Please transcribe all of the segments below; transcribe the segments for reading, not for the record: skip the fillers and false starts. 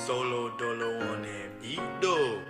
Solo dolo on them beat though.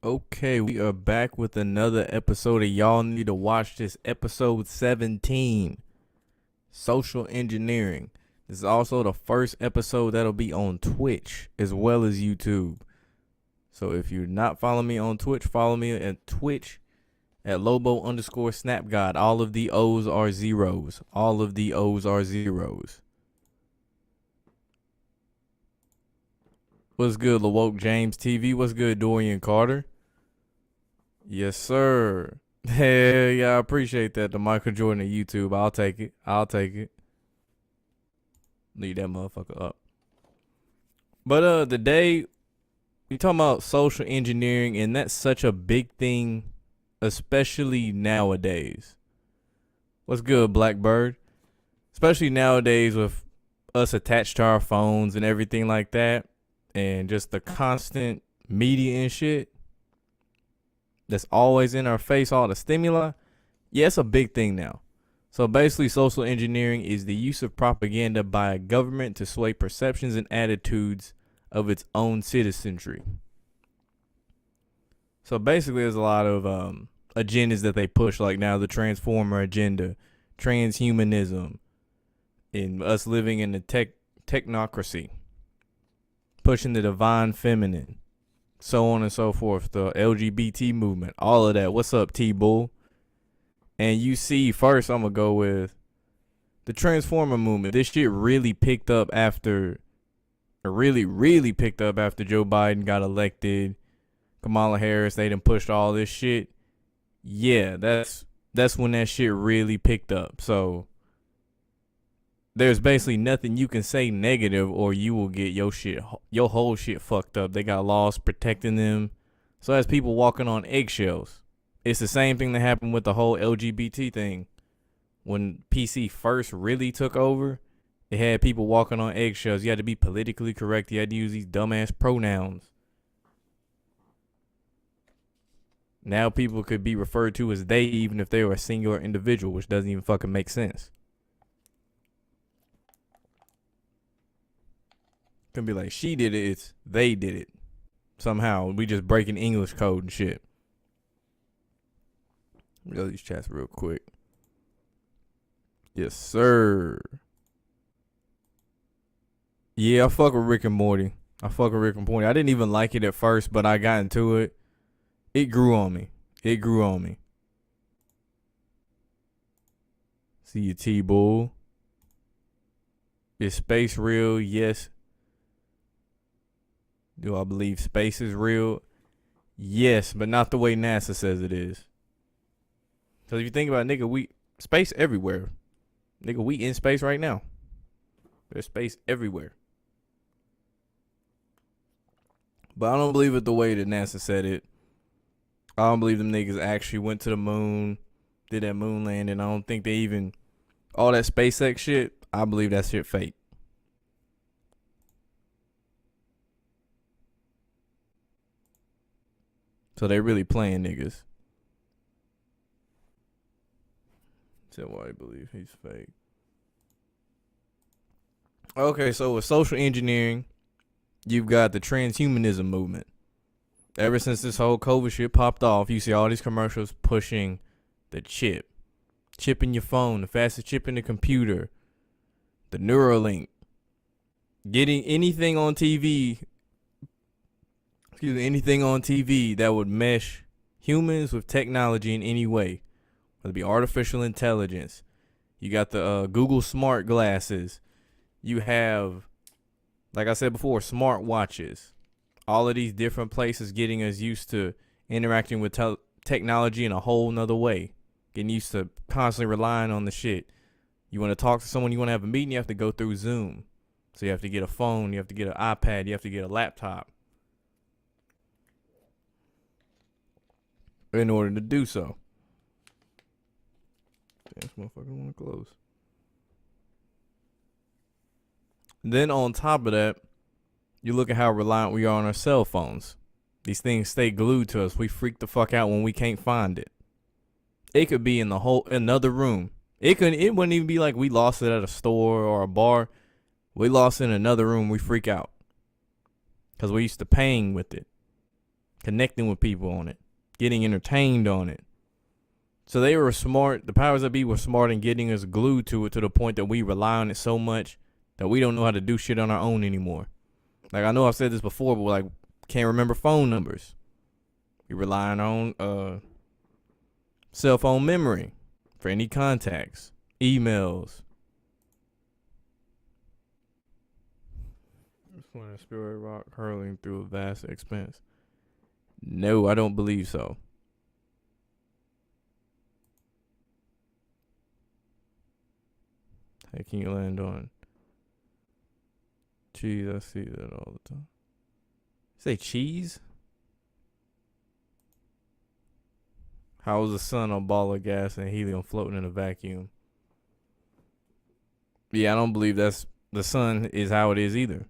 Okay, we are back with another episode of Y'all Need to Watch This, episode 17, Social Engineering. This is also the first episode that'll be on Twitch as well as YouTube. So if you're not following me on Twitch, follow me at Twitch at Lobo_SnapGod. All of the O's are zeros. All of the O's are zeros. What's good, LaWoke James TV? What's good, Dorian Carter? Yes, sir. Hell yeah, I appreciate that. The Michael Jordan of YouTube. I'll take it. I'll take it. Leave that motherfucker up. But today we talking about social engineering, and that's such a big thing, especially nowadays. What's good, Blackbird? Especially nowadays with us attached to our phones and everything like that, and just the constant media and shit that's always in our face, all the stimuli. Yeah, it's a big thing now. So basically, social engineering is the use of propaganda by a government to sway perceptions and attitudes of its own citizenry. So basically, there's a lot of agendas that they push, like now the transformer agenda, transhumanism, and us living in the technocracy, pushing the divine feminine, so on and so forth, the LGBT movement, all of that. What's up, T-Bull? And you see, first I'm going to go with the transformer movement. This shit really picked up after, really picked up after Joe Biden got elected. Kamala Harris, they done pushed all this shit. Yeah, that's when that shit really picked up. So there's basically nothing you can say negative or you will get your whole shit fucked up. They got laws protecting them. So as people walking on eggshells. It's the same thing that happened with the whole LGBT thing. When PC first really took over, it had people walking on eggshells. You had to be politically correct. You had to use these dumbass pronouns. Now people could be referred to as they even if they were a singular individual, which doesn't even fucking make sense. Can be like, she did it, it's they did it. Somehow, we just breaking English code and shit. Let me go to these chats real quick. Yes, sir. Yeah, I fuck with Rick and Morty. I didn't even like it at first, but I got into it. It grew on me. See you, T-Bull. Is space real? Yes. Do I believe space is real? Yes, but not the way NASA says it is. Because if you think about it, nigga, space everywhere. Nigga, we in space right now. There's space everywhere. But I don't believe it the way that NASA said it. I don't believe them niggas actually went to the moon, did that moon landing. I don't think they even, all that SpaceX shit, I believe that shit fake. So they really playing niggas. So why I believe he's fake. Okay, so with social engineering, you've got the transhumanism movement. Ever since this whole COVID shit popped off, you see all these commercials pushing the chip. Chip in your phone, the fastest chip in the computer, the Neuralink. Getting anything on TV, that would mesh humans with technology in any way. Whether it be artificial intelligence. You got the Google Smart Glasses. You have, like I said before, smart watches. All of these different places getting us used to interacting with technology in a whole nother way. Getting used to constantly relying on the shit. You want to talk to someone, you want to have a meeting, you have to go through Zoom. So you have to get a phone, you have to get an iPad, you have to get a laptop in order to do so. Damn, this motherfucker want to close. Then on top of that, you look at how reliant we are on our cell phones. These things stay glued to us. We freak the fuck out when we can't find it. It could be in another room. It wouldn't even be like we lost it at a store or a bar. We lost it in another room. We freak out. Because we're used to paying with it. Connecting with people on it. Getting entertained on it. So they were smart. The powers that be were smart in getting us glued to it to the point that we rely on it so much that we don't know how to do shit on our own anymore. Like, I know I've said this before, but like, can't remember phone numbers. We rely on cell phone memory for any contacts, emails. When a spirit rock hurling through a vast expanse. No, I don't believe so. How can you land on? Cheese, I see that all the time. Say cheese? How is the sun a ball of gas and helium floating in a vacuum? Yeah, I don't believe the sun is how it is either.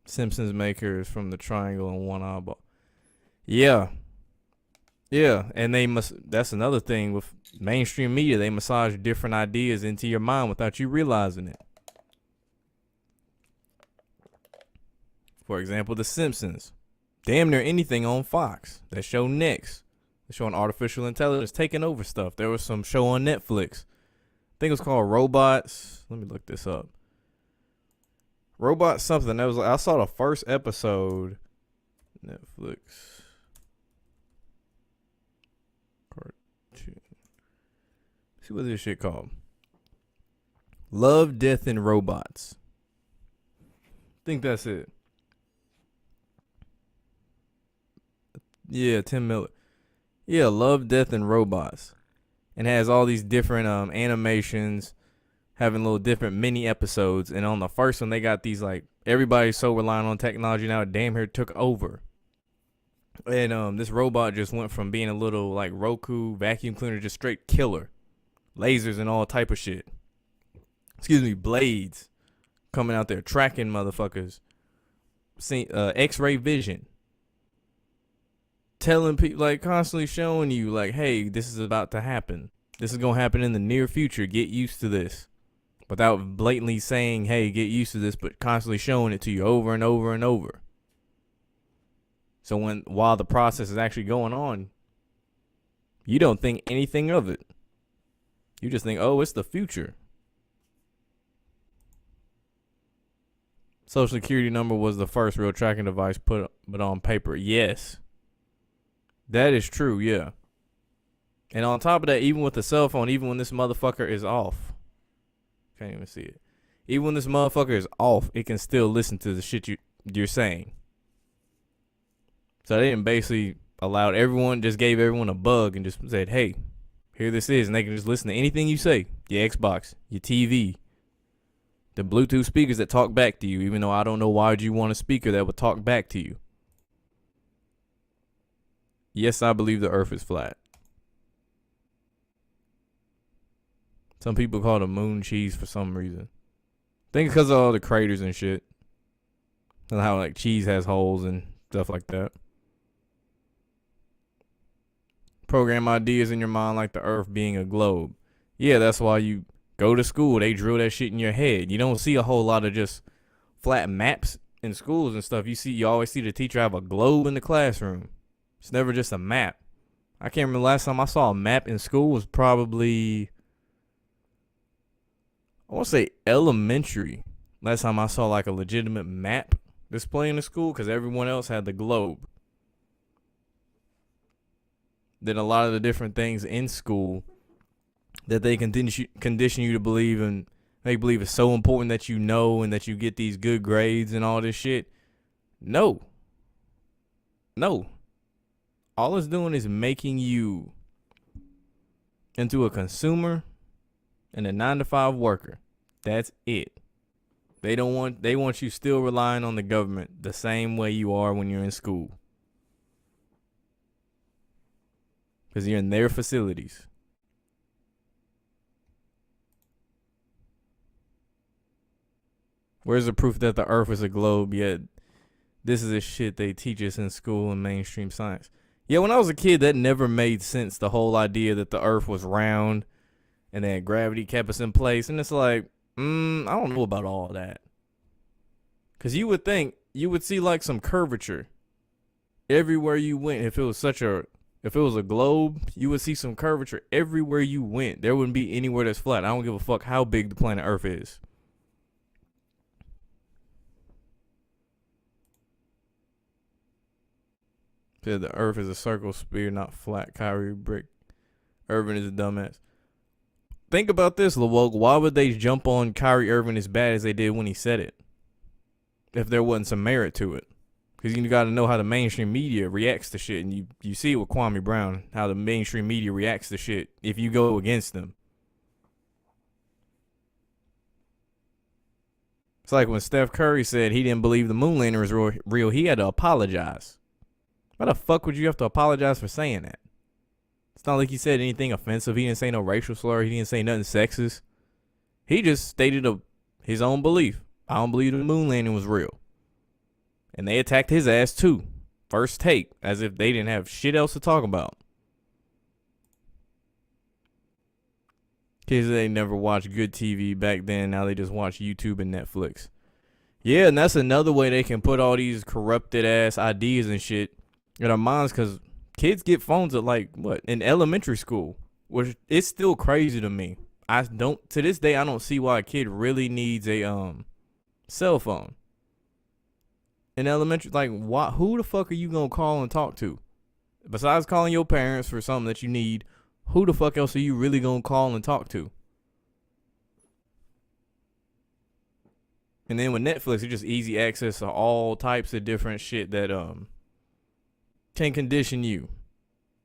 Simpsons makers from the triangle and one eyeball. Yeah. Yeah, and that's another thing with mainstream media. They massage different ideas into your mind without you realizing it. For example, The Simpsons. Damn near anything on Fox. That show next. They're showing artificial intelligence taking over stuff. There was some show on Netflix. I think it was called Robots. Let me look this up. Robot something. That was I saw the first episode. Netflix. Cartoon. See what this shit called. Love, Death, and Robots. I think that's it. Yeah, Tim Miller. Yeah, Love, Death, and Robots. And has all these different animations, having little different mini episodes. And on the first one, they got these like, everybody's so reliant on technology now, it damn near took over. And this robot just went from being a little like Roku vacuum cleaner, just straight killer. Lasers and all type of shit. Excuse me, blades coming out there tracking motherfuckers. X-ray vision. Telling people, like, constantly showing you, like, hey, this is about to happen. This is going to happen in the near future. Get used to this. without blatantly saying, hey, get used to this, but constantly showing it to you over and over and over. So while the process is actually going on, you don't think anything of it. You just think, oh, it's the future. Social Security number was the first real tracking device put on paper. Yes. That is true, yeah. And on top of that, even with the cell phone, even when this motherfucker is off, can't even see it. Even when this motherfucker is off, it can still listen to the shit you're saying. So they didn't basically gave everyone a bug and just said, hey, here this is. And they can just listen to anything you say. Your Xbox, your TV, the Bluetooth speakers that talk back to you, even though I don't know why would you want a speaker that would talk back to you. Yes, I believe the earth is flat. Some people call the moon cheese for some reason. I think it's because of all the craters and shit. And how like cheese has holes and stuff like that. Program ideas in your mind like the earth being a globe. Yeah, that's why you go to school. They drill that shit in your head. You don't see a whole lot of just flat maps in schools and stuff. You always see the teacher have a globe in the classroom. It's never just a map. I can't remember last time I saw a map in school was probably, I want to say elementary. Last time I saw like a legitimate map display in the school because everyone else had the globe. Then a lot of the different things in school that they condition you to believe, and they believe it's so important that you know and that you get these good grades and all this shit. No. All it's doing is making you into a consumer and a 9-to-5 worker. That's it. They want you still relying on the government the same way you are when you're in school. Because you're in their facilities. Where's the proof that the earth is a globe? Yet this is the shit they teach us in school and mainstream science. Yeah, when I was a kid, that never made sense. The whole idea that the earth was round and that gravity kept us in place. And it's like, I don't know about all that. Because you would think you would see like some curvature everywhere you went. If it was a globe, you would see some curvature everywhere you went. There wouldn't be anywhere that's flat. I don't give a fuck how big the planet Earth is. Said the Earth is a circle sphere, not flat. Kyrie Brick. Irving is a dumbass. Think about this, Lil. Why would they jump on Kyrie Irving as bad as they did when he said it? If there wasn't some merit to it. Because you got to know how the mainstream media reacts to shit. And you see it with Kwame Brown, how the mainstream media reacts to shit if you go against them. It's like when Steph Curry said he didn't believe the moon landing was real, he had to apologize. Why the fuck would you have to apologize for saying that? It's not like he said anything offensive. He didn't say no racial slur. He didn't say nothing sexist. He just stated his own belief. I don't believe the moon landing was real. And they attacked his ass too. First take, as if they didn't have shit else to talk about. Kids, they never watched good TV back then. Now they just watch YouTube and Netflix. Yeah, and that's another way they can put all these corrupted ass ideas and shit in our minds, because kids get phones at in elementary school, which it's still crazy to me. To this day, I don't see why a kid really needs a cell phone. In elementary, who the fuck are you gonna call and talk to? Besides calling your parents for something that you need, who the fuck else are you really gonna call and talk to? And then with Netflix, it's just easy access to all types of different shit that can condition you.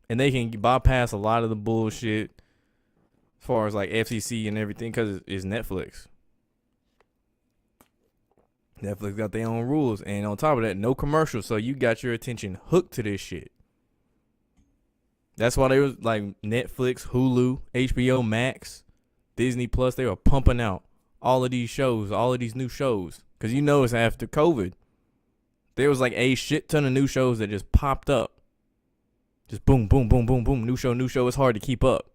And they can bypass a lot of the bullshit as far as like FCC and everything, because it's Netflix. Netflix got their own rules. And on top of that, no commercials. So you got your attention hooked to this shit. That's why they was like Netflix, Hulu, HBO Max, Disney Plus. They were pumping out all of these shows, all of these new shows. Because you know it's after COVID. There was like a shit ton of new shows that just popped up. Just boom, boom, boom, boom, boom. New show. It's hard to keep up.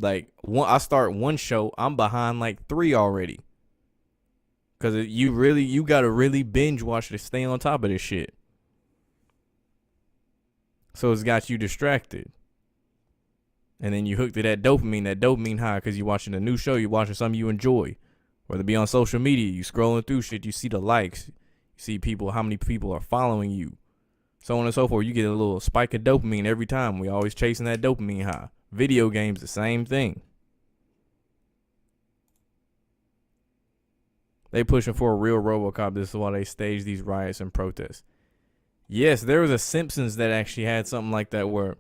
Like I start one show, I'm behind like 3 already. Cause you gotta really binge watch to stay on top of this shit. So it's got you distracted. And then you hook to that dopamine high, because you're watching a new show, you're watching something you enjoy. Whether it be on social media, you scrolling through shit, you see the likes, you see people, how many people are following you, so on and so forth. You get a little spike of dopamine every time. We always chasing that dopamine high. Video games, the same thing. They pushing for a real RoboCop. This is why they stage these riots and protests. Yes, there was a Simpsons that actually had something like that, where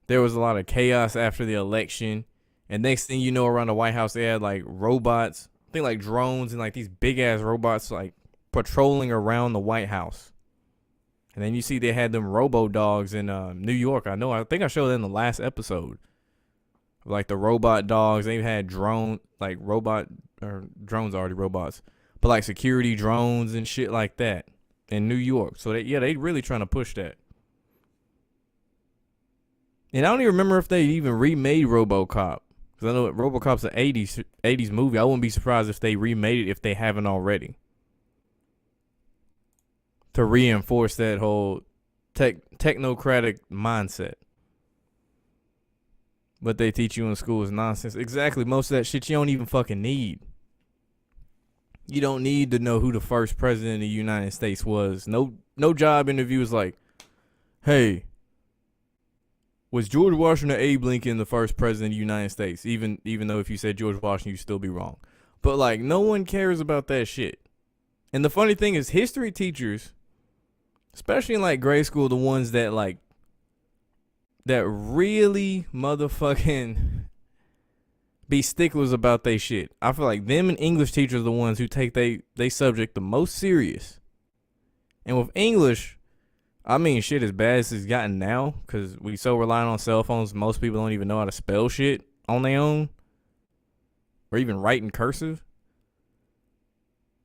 there was a lot of chaos after the election, and next thing you know, around the White House, they had like robots, I think like drones, and like these big ass robots like patrolling around the White House. And then you see they had them robo dogs in New York. I think I showed that in the last episode. Like the robot dogs, they had drones already robots, but like security drones and shit like that in New York. So they really trying to push that. And I don't even remember if they even remade RoboCop, because I know RoboCop's an 80s movie. I wouldn't be surprised if they remade it, if they haven't already, to reinforce that whole technocratic mindset. What they teach you in school is nonsense. Exactly. Most of that shit you don't even fucking need. You don't need to know who the first president of the United States was. No job interview is like, hey, was George Washington Abe Lincoln the first president of the United States? Even though if you said George Washington, you'd still be wrong. But like, no one cares about that shit. And the funny thing is, history teachers, especially in like grade school, the ones that like, that really motherfucking be sticklers about they shit. I feel like them and English teachers are the ones who take they subject the most serious. And with English, I mean, shit, as bad as it's gotten now, because we so reliant on cell phones, most people don't even know how to spell shit on their own, or even write in cursive.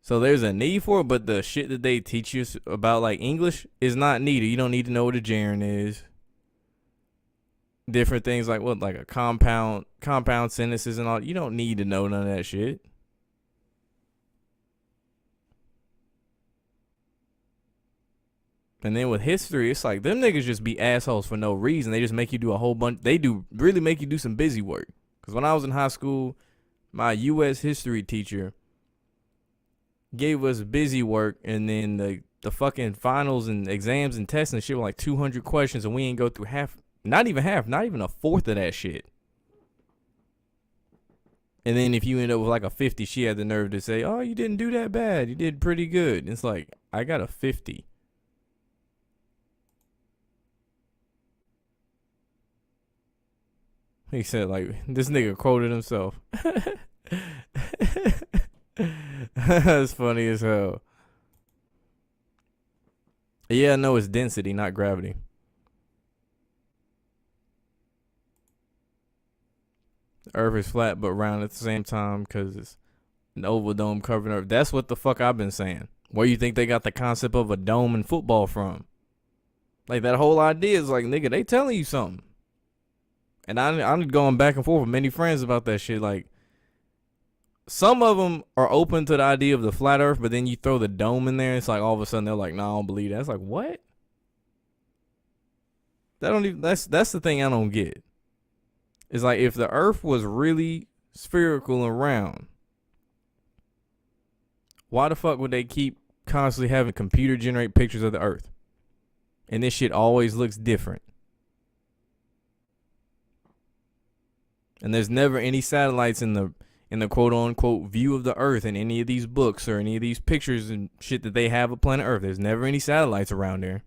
So there's a need for it, but the shit that they teach you about like English is not needed. You don't need to know what a gerund is. Different things like what, like a compound sentences and all. You don't need to know none of that shit. And then with history, it's like them niggas just be assholes for no reason. They just make you do a whole bunch. They do really make you do some busy work. Because when I was in high school, my U.S. history teacher gave us busy work, and then the fucking finals and exams and tests and shit were like 200 questions, and we ain't go through not even a fourth of that shit. And then if you end up with like a 50, she had the nerve to say, oh, you didn't do that bad. You did pretty good. And it's like, I got a 50. He said, like, this nigga quoted himself. That's funny as hell. Yeah, no, it's density, not gravity. The Earth is flat but round at the same time because it's an oval dome covering Earth. That's what the fuck I've been saying. Where you think they got the concept of a dome in football from? Like, that whole idea is like, nigga, they telling you something. And I'm going back and forth with many friends about that shit. Like, some of them are open to the idea of the flat Earth, but then you throw the dome in there, it's like all of a sudden they're like, nah, I don't believe that. It's like, what? That's the thing I don't get. It's like, if the Earth was really spherical and round, why the fuck would they keep constantly having computer generate pictures of the Earth? And this shit always looks different. And there's never any satellites in the quote unquote view of the Earth in any of these books or any of these pictures and shit that they have of planet Earth. There's never any satellites around there.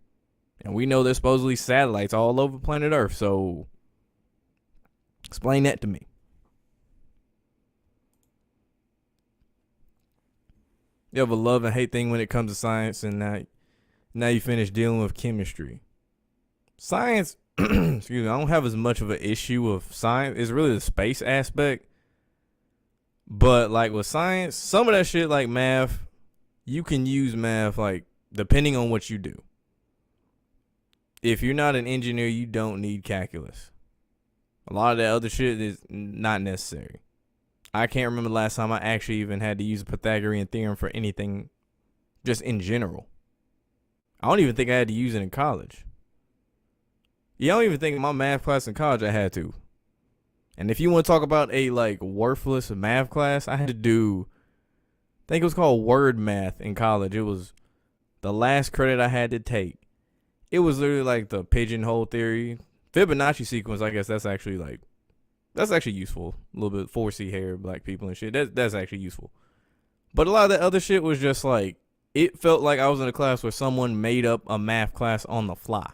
And we know there's supposedly satellites all over planet Earth. So explain that to me. You have a love and hate thing when it comes to science, and now you finish dealing with chemistry. Science, excuse me, I don't have as much of an issue with science. It's really the space aspect. But like with science, some of that shit like math, you can use math like depending on what you do. If you're not an engineer, you don't need calculus. A lot of that other shit is not necessary. I can't remember the last time I actually even had to use a Pythagorean theorem for anything, just in general. I don't even think I had to use it in college. Yeah, I don't even think in my math class in college I had to. And if you want to talk about a like worthless math class, I had to do, I think it was called word math in college. It was the last credit I had to take. It was literally like the pigeonhole theory, Fibonacci sequence. I guess that's actually useful. A little bit 4C hair, black people and shit. That's actually useful. But a lot of that other shit was just like, it felt like I was in a class where someone made up a math class on the fly.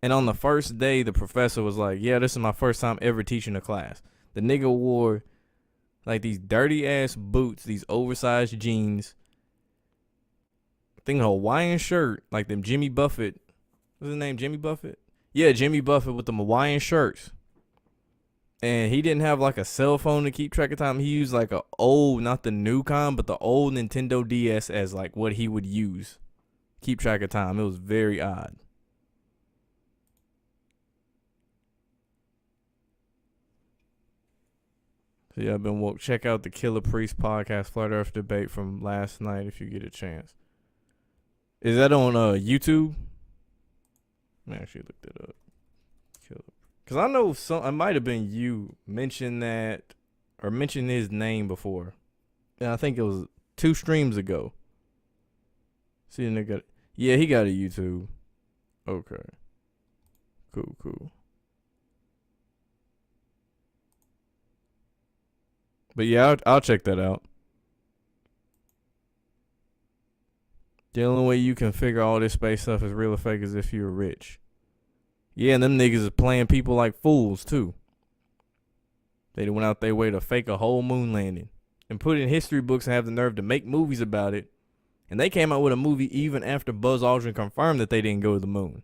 And on the first day, the professor was like, yeah, this is my first time ever teaching a class. The nigga wore like these dirty ass boots, these oversized jeans, I think a Hawaiian shirt, like them Jimmy Buffett. What's his name? Jimmy Buffett? Yeah, Jimmy Buffett with the Hawaiian shirts. And he didn't have like a cell phone to keep track of time. He used like a old, not the new con, but the old Nintendo DS as like what he would use. Keep track of time. It was very odd. So yeah, I've been woke. Check out the Killer Priest podcast, Flat Earth debate from last night if you get a chance. Is that on YouTube? Let me actually look that up. Because I know it might have been you mentioned that, or mentioned his name before. And I think it was 2 streams ago. See, nigga. Yeah, he got a YouTube. Okay. Cool. But yeah, I'll check that out. The only way you can figure all this space stuff is real or fake is if you're rich. Yeah, and them niggas is playing people like fools, too. They went out their way to fake a whole moon landing and put it in history books and have the nerve to make movies about it. And they came out with a movie even after Buzz Aldrin confirmed that they didn't go to the moon.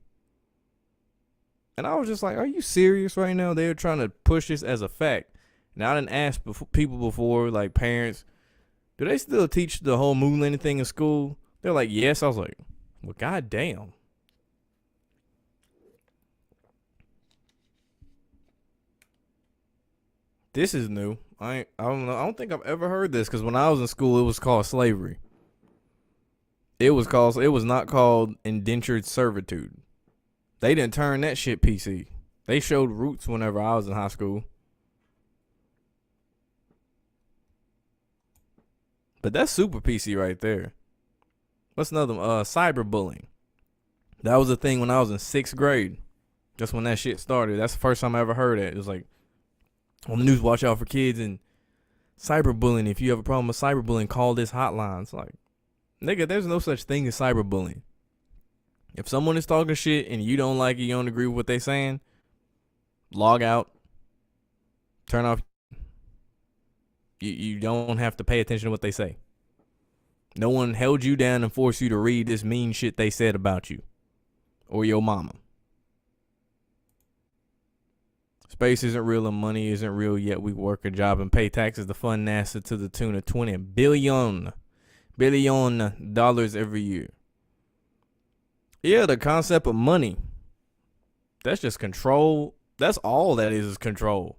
And I was just like, are you serious right now? They're trying to push this as a fact. And I didn't ask people before, like parents, do they still teach the whole moon landing thing in school? They're like, yes. I was like, well, goddamn. This is new. I don't know. I don't think I've ever heard this because when I was in school, it was called slavery. It was not called indentured servitude. They didn't turn that shit PC. They showed roots whenever I was in high school. But that's super PC right there. What's another one? Cyberbullying. That was a thing when I was in 6th grade. That's when that shit started. That's the first time I ever heard it. It was like, on the news, watch out for kids and cyberbullying. If you have a problem with cyberbullying, call this hotline. It's like, nigga, there's no such thing as cyberbullying. If someone is talking shit and you don't like it, you don't agree with what they saying, log out. Turn off. You don't have to pay attention to what they say. No one held you down and forced you to read this mean shit they said about you or your mama. Space isn't real and money isn't real, yet we work a job and pay taxes to fund NASA to the tune of $20 billion every year. Yeah, the concept of money, that's just control. That's all that is control.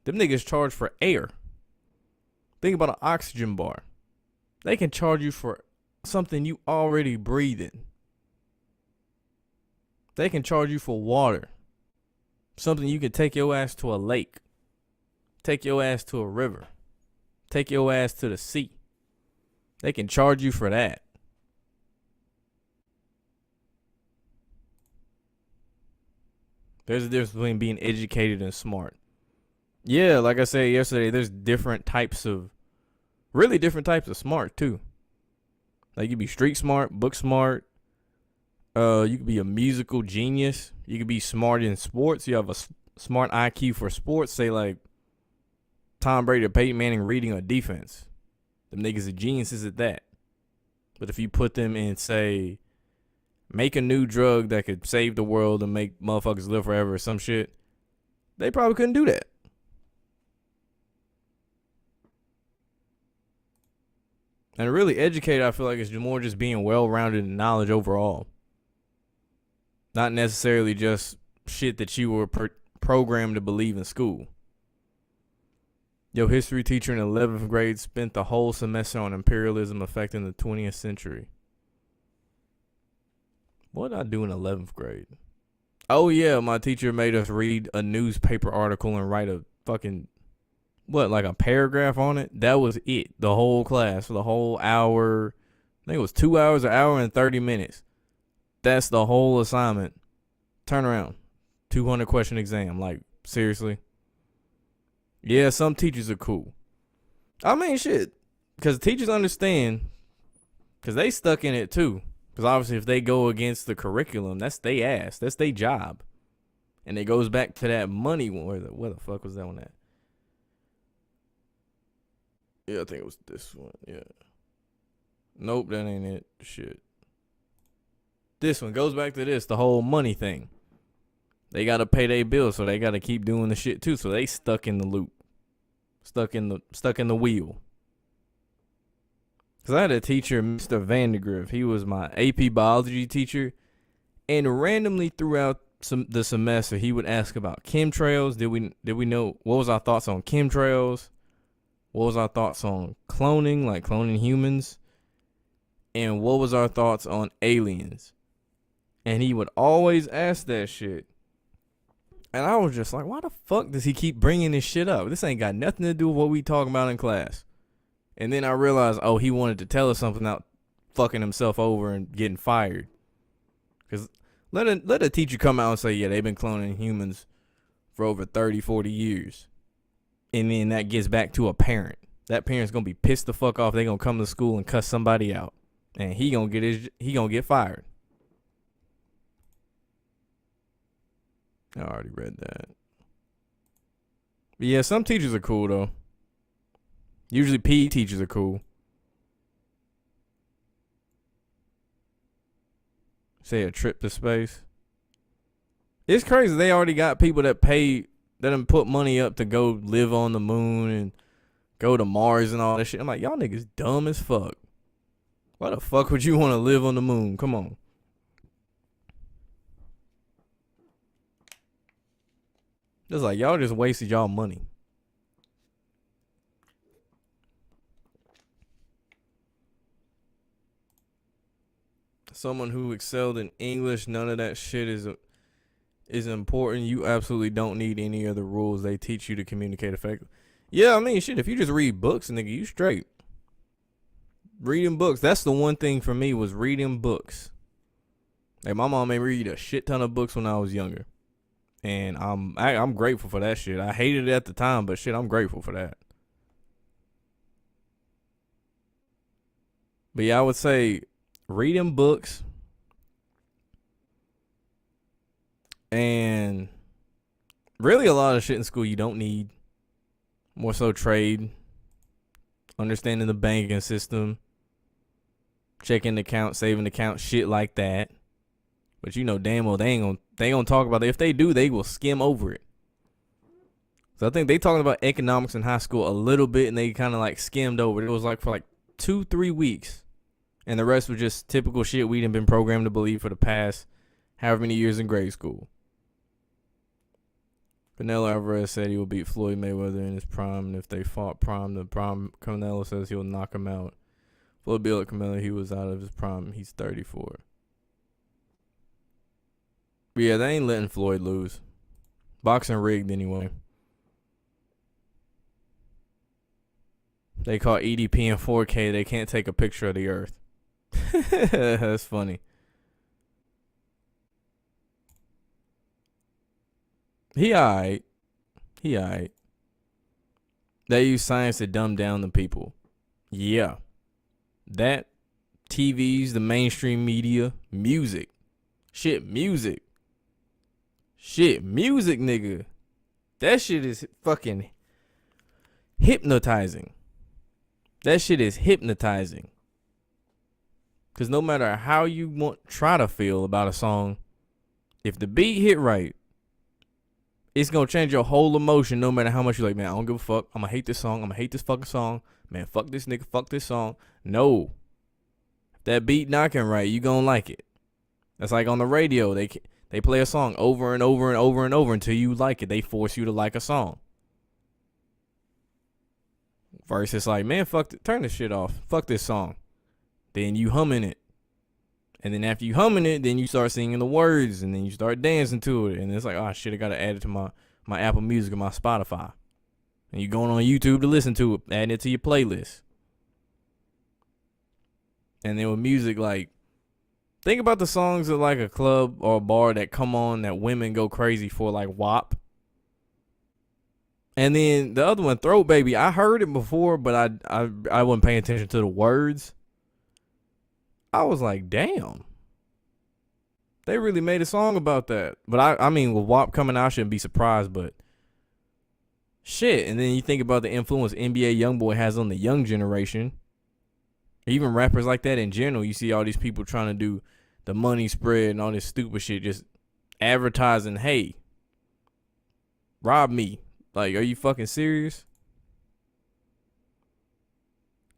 Them niggas charge for air. Think about an oxygen bar. They can charge you for something you already breathing. They can charge you for water. Something you can take your ass to a lake. Take your ass to a river. Take your ass to the sea. They can charge you for that. There's a difference between being educated and smart. Yeah, like I said yesterday, there's different types of smart too. Like you could be street smart, book smart. You could be a musical genius. You could be smart in sports. You have a smart IQ for sports. Say like Tom Brady or Peyton Manning reading a defense. Them niggas are geniuses at that. But if you put them in, say, make a new drug that could save the world and make motherfuckers live forever or some shit, they probably couldn't do that. And really educated, I feel like it's more just being well-rounded in knowledge overall. Not necessarily just shit that you were programmed to believe in school. Your history teacher in 11th grade spent the whole semester on imperialism affecting the 20th century. What did I do in 11th grade? Oh, yeah, my teacher made us read a newspaper article and write a fucking, like a paragraph on it? That was it. The whole class for the whole hour. I think it was 2 hours, an hour and 30 minutes. That's the whole assignment. Turn around. 200 question exam. Like, seriously? Yeah, some teachers are cool. I mean, shit. Because teachers understand. Because they stuck in it, too. Because obviously if they go against the curriculum, that's they ass. That's their job. And it goes back to that money one. Where the fuck was that one at? Yeah, I think it was this one. Yeah. Nope, that ain't it. Shit. This one goes back to this, the whole money thing. They got to pay their bills, so they got to keep doing the shit too. So they stuck in the loop. Stuck in the wheel. Because I had a teacher, Mr. Vandergriff. He was my AP biology teacher. And randomly throughout the semester, he would ask about chemtrails. Did we know, what was our thoughts on chemtrails? What was our thoughts on cloning, like cloning humans? And what was our thoughts on aliens? And he would always ask that shit. And I was just like, why the fuck does he keep bringing this shit up? This ain't got nothing to do with what we talking about in class. And then I realized, oh, he wanted to tell us something without fucking himself over and getting fired. Because let a teacher come out and say, yeah, they've been cloning humans for over 30, 40 years. And then that gets back to a parent. That parent's going to be pissed the fuck off. They're going to come to school and cuss somebody out. And he going to get fired. I already read that. But yeah, some teachers are cool, though. Usually PE teachers are cool. Say a trip to space. It's crazy. They already got people that done put money up to go live on the moon and go to Mars and all that shit. I'm like, y'all niggas dumb as fuck. Why the fuck would you want to live on the moon? Come on. It's like, y'all just wasted y'all money. Someone who excelled in English, none of that shit is important. You absolutely don't need any of the rules. They teach you to communicate effectively. Yeah, I mean, shit, if you just read books, nigga, you straight. Reading books. That's the one thing for me was reading books. Like, my mom made me read a shit ton of books when I was younger. And I'm grateful for that shit. I hated it at the time, but shit, I'm grateful for that. But yeah, I would say reading books and really a lot of shit in school you don't need. More so trade, understanding the banking system, checking the account, saving the account, shit like that. But you know damn well they ain't gonna talk about it. If they do, they will skim over it. So I think they talking about economics in high school a little bit, and they kind of like skimmed over it. It was like for like 2-3 weeks, and the rest was just typical shit we'd been programmed to believe for the past however many years in grade school. Canelo Alvarez said he will beat Floyd Mayweather in his prime, and if they fought prime, Canelo says he'll knock him out. Floyd beat Canelo, he was out of his prime. He's 34. But yeah, they ain't letting Floyd lose. Boxing rigged anyway. They call EDP in 4K. They can't take a picture of the earth. That's funny. He alright. They use science to dumb down the people. Yeah. That, TVs, the mainstream media, music. Shit, music, nigga. That shit is fucking hypnotizing. Because no matter how you try to feel about a song, if the beat hit right, it's going to change your whole emotion no matter how much you're like, man, I don't give a fuck. I'm going to hate this song. I'm going to hate this fucking song. Man, fuck this nigga. Fuck this song. No. If that beat knocking right, you going to like it. That's like on the radio. They They play a song over and over and over and over until you like it. They force you to like a song. Versus like, man, turn this shit off. Fuck this song. Then you humming it. And then after you humming it, then you start singing the words. And then you start dancing to it. And it's like, oh shit, I gotta add it to my Apple Music and my Spotify. And you going on YouTube to listen to it, adding it to your playlist. And then with music, like, think about the songs at like a club or a bar that come on that women go crazy for, like WAP. And then the other one, Throat Baby. I heard it before, but I wasn't paying attention to the words. I was like, damn. They really made a song about that. But I mean, with WAP coming out, I shouldn't be surprised, but shit. And then you think about the influence NBA YoungBoy has on the young generation. Even rappers like that in general, you see all these people trying to do the money spread and all this stupid shit, just advertising, hey, rob me. Like, are you fucking serious?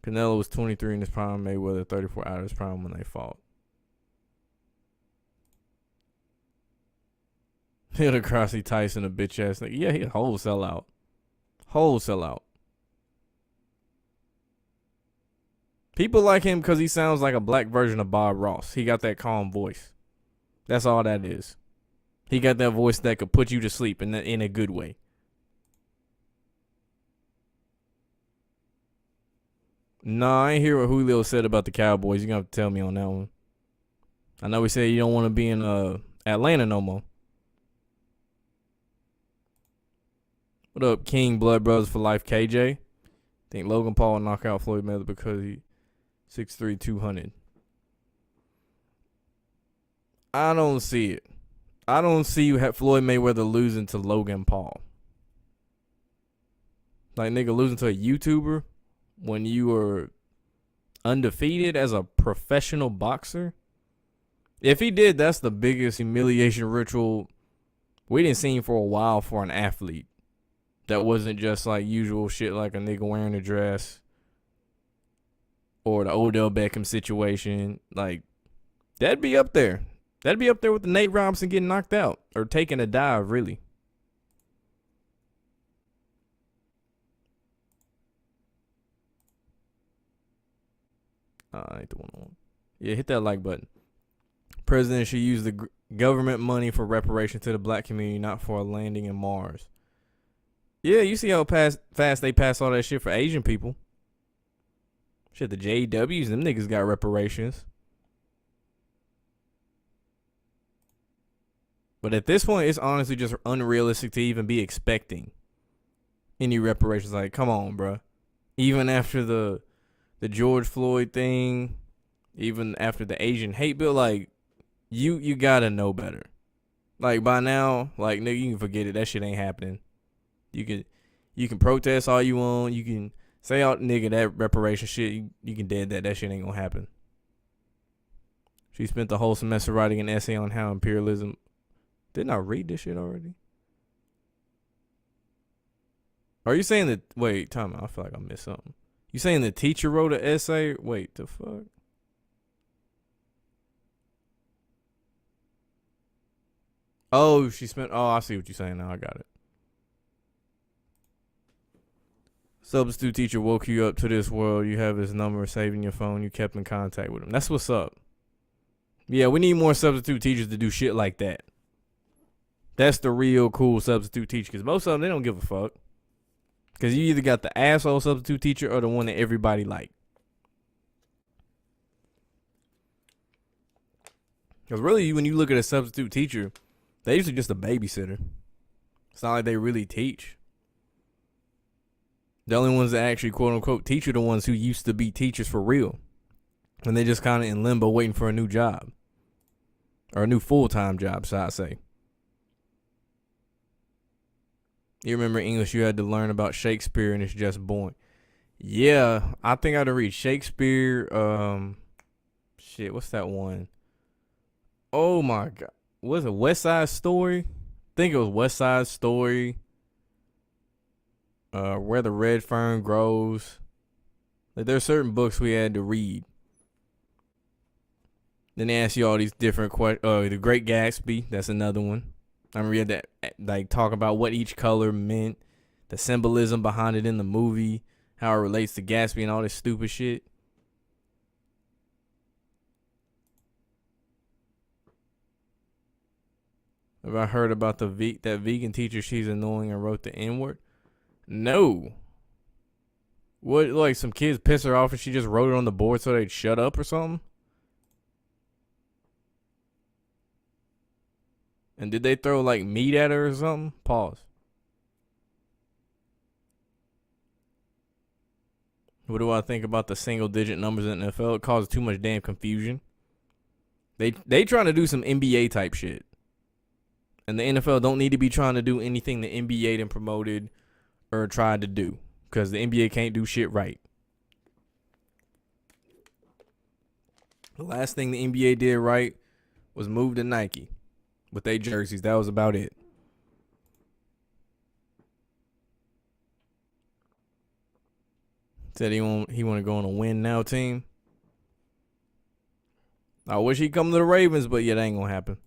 Canelo was 23 in his prime, Mayweather 34 out of his prime when they fought. Hit a Crossy Tyson, a bitch ass nigga. Yeah, he a whole sellout. Whole sellout. People like him because he sounds like a black version of Bob Ross. He got that calm voice. That's all that is. He got that voice that could put you to sleep in a good way. Nah, I ain't hear what Julio said about the Cowboys. You're going to have to tell me on that one. I know he said you don't want to be in Atlanta no more. What up, King Blood Brothers for Life, KJ? Think Logan Paul will knock out Floyd Mayweather because he 6'3", 200. I don't see it. I don't see Floyd Mayweather losing to Logan Paul. Like, nigga, losing to a YouTuber when you were undefeated as a professional boxer? If he did, that's the biggest humiliation ritual we didn't see for a while for an athlete. That wasn't just like usual shit like a nigga wearing a dress or the Odell Beckham situation. Like, that'd be up there. That'd be up there with the Nate Robinson getting knocked out or taking a dive, really. I ain't the one on. Yeah, hit that like button. President should use the government money for reparation to the black community, not for a landing in Mars. Yeah, you see how fast they pass all that shit for Asian people. Shit, the JWs, them niggas got reparations. But at this point, it's honestly just unrealistic to even be expecting any reparations. Like, come on, bro. Even after the George Floyd thing, even after the Asian hate bill, like, you gotta know better. Like, by now, like, nigga, you can forget it. That shit ain't happening. You can protest all you want. You can say all nigga that reparation shit. You can dead that. That shit ain't gonna happen. She spent the whole semester writing an essay on how imperialism. Didn't I read this shit already? Are you saying that? Wait, time out. I feel like I missed something. You saying the teacher wrote an essay? Wait, the fuck? Oh, she spent. Oh, I see what you're saying now. I got it. Substitute teacher woke you up to this world. You have his number saved in your phone. You kept in contact with him. That's what's up. Yeah, we need more substitute teachers to do shit like that. That's the real cool substitute teacher. Because most of them, they don't give a fuck. Because you either got the asshole substitute teacher or the one that everybody like. Because really, when you look at a substitute teacher, they usually just a babysitter. It's not like they really teach. The only ones that actually quote unquote teach are the ones who used to be teachers for real. And they just kind of in limbo waiting for a new job. Or a new full-time job, so I say. You remember English, you had to learn about Shakespeare and It's Just Born. Yeah, I think I had to read Shakespeare. Shit, what's that one? Oh my God. Was it West Side Story? I think it was West Side Story. Where the Red Fern Grows. Like, there are certain books we had to read. Then they ask you all these different questions. The Great Gatsby, that's another one. I read that, like, talk about what each color meant, the symbolism behind it in the movie, how it relates to Gatsby and all this stupid shit. Have I heard about that vegan teacher? She's annoying and wrote the N-word. No. What, like some kids piss her off and she just wrote it on the board so they'd shut up or something? And did they throw like meat at her or something? Pause. What do I think about the single digit numbers in the NFL? It causes too much damn confusion. They trying to do some NBA type shit. And the NFL don't need to be trying to do anything the NBA done promoted or tried to do. Because the NBA can't do shit right. The last thing the NBA did right was move to Nike with their jerseys. That was about it. Said he want to go on a win now team. I wish he'd come to the Ravens, but yeah, that ain't gonna happen.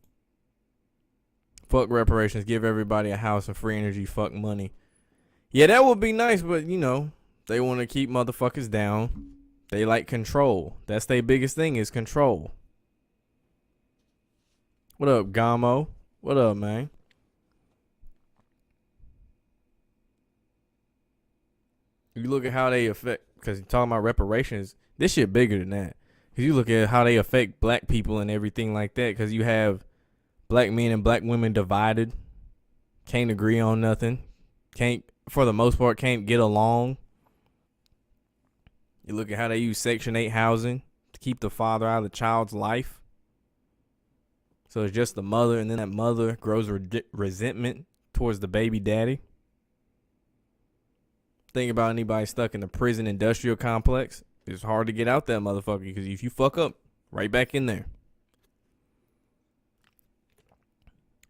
Fuck reparations. Give everybody a house and free energy. Fuck money. Yeah, that would be nice, but you know, they want to keep motherfuckers down. They like control. That's their biggest thing is control. What up, Gamo? What up, man? You look at how they affect, because you're talking about reparations, this shit bigger than that. Because you look at how they affect black people and everything like that, because you have black men and black women divided, can't agree on nothing, can't, for the most part, can't get along. You look at how they use Section 8 housing to keep the father out of the child's life. So it's just the mother, and then that mother grows resentment towards the baby daddy. Think about anybody stuck in the prison industrial complex. It's hard to get out that motherfucker because if you fuck up, right back in there.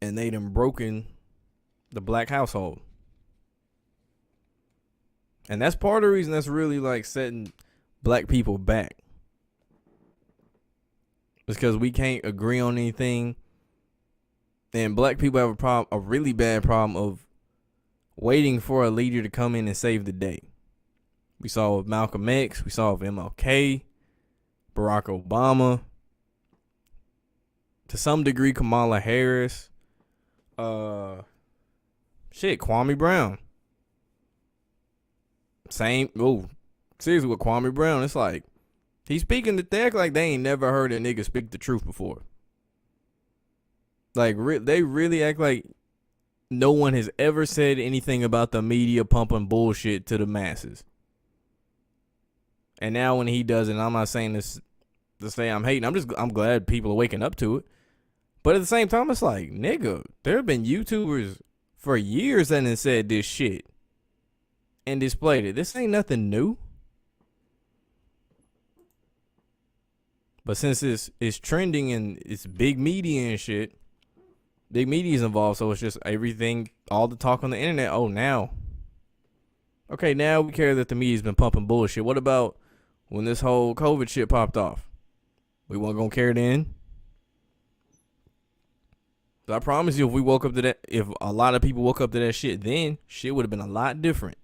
And they done broken the black household. And that's part of the reason that's really like setting black people back. It's because we can't agree on anything. And black people have a problem, a really bad problem of waiting for a leader to come in and save the day. We saw it with Malcolm X. We saw it with MLK, Barack Obama. To some degree, Kamala Harris. Kwame Brown. Same. Oh, seriously, with Kwame Brown, it's like he's speaking. They act like they ain't never heard a nigga speak the truth before. Like they really act like no one has ever said anything about the media pumping bullshit to the masses. And now when he does it, and I'm not saying this to say I'm hating. I'm glad people are waking up to it. But at the same time, it's like, nigga, there have been YouTubers for years that have said this shit and displayed it. This ain't nothing new. But since it's trending and it's big media and shit, big media is involved, so it's just everything, all the talk on the internet. Oh, now. Okay, now we care that the media's been pumping bullshit. What about when this whole COVID shit popped off? We weren't gonna care then. So I promise you, if we woke up to that, if a lot of people woke up to that shit then, shit would have been a lot different.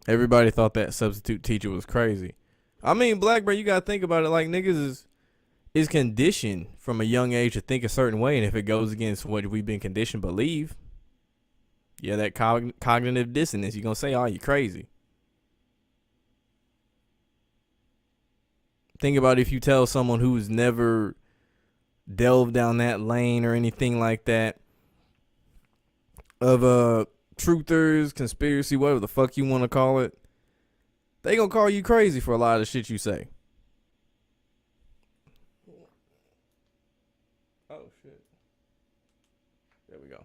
Everybody thought that substitute teacher was crazy. I mean, black bro, you gotta think about it. Like, niggas is conditioned from a young age to think a certain way, and if it goes against what we've been conditioned to believe, yeah, that cognitive dissonance, you're gonna say, oh, you crazy. Think about if you tell someone who's never delved down that lane or anything like that of truthers, conspiracy, whatever the fuck you want to call it, they gonna call you crazy for a lot of the shit you say. Oh shit. There we go.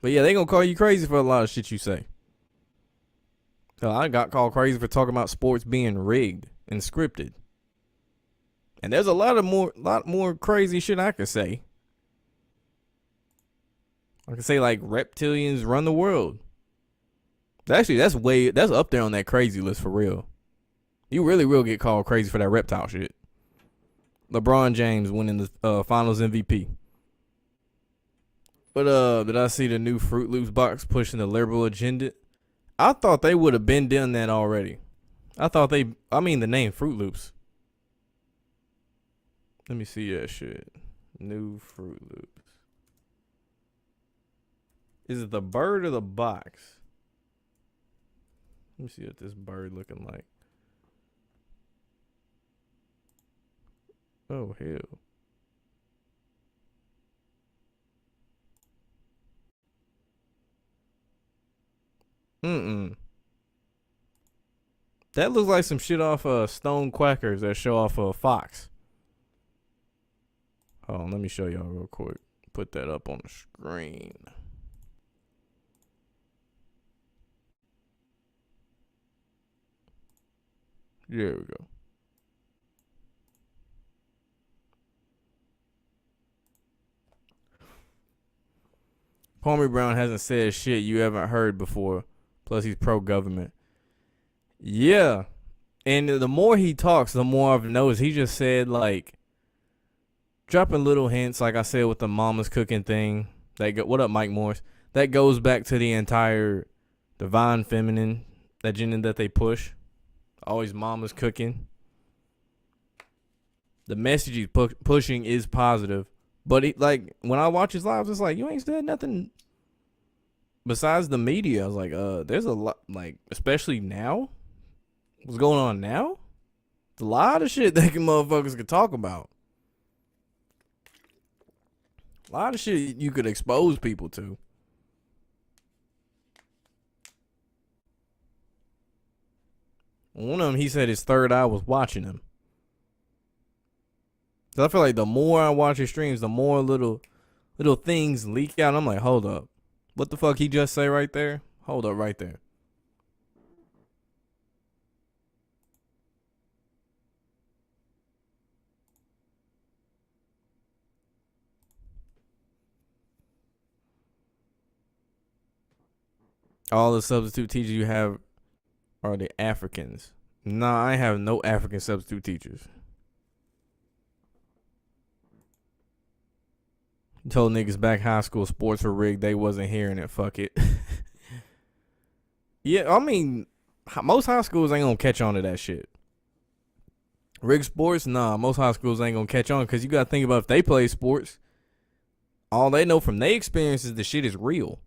But yeah, they gonna call you crazy for a lot of shit you say. So I got called crazy for talking about sports being rigged and scripted. And there's a lot more crazy shit I could say. I could say like reptilians run the world. Actually, that's up there on that crazy list for real. You really will get called crazy for that reptile shit. LeBron James winning the Finals MVP. But did I see the new Fruit Loops box pushing the liberal agenda? I thought they would have been done that already. I mean the name Fruit Loops. Let me see that shit. New Fruit Loops. Is it the bird or the box? Let me see what this bird looking like. Oh, hell. That looks like some shit off Stone Quackers that show off Fox. Hold on, let me show y'all real quick. Put that up on the screen. There we go. Palmy Brown hasn't said shit you haven't heard before. Plus, he's pro-government. Yeah. And the more he talks, the more I've noticed. He just said, like, dropping little hints, like I said with the mama's cooking thing. What up, Mike Morris? That goes back to the entire divine feminine agenda that they push. Always mama's cooking. The message he's pushing is positive. But when I watch his lives, it's like, you ain't said nothing besides the media. I was like, there's a lot, like, especially now. What's going on now? It's a lot of shit that motherfuckers could talk about. A lot of shit you could expose people to. One of them, he said his third eye was watching him. So I feel like the more I watch his streams, the more little things leak out. I'm like, hold up. What the fuck he just say right there? Hold up right there. All the substitute teachers you have are the Africans. Nah, I have no African substitute teachers. Told niggas back high school sports were rigged. They wasn't hearing it. Fuck it. Yeah, I mean, most high schools ain't gonna catch on to that shit. Rigged sports? Nah, most high schools ain't gonna catch on because you gotta think about if they play sports, all they know from their experience is the shit is real.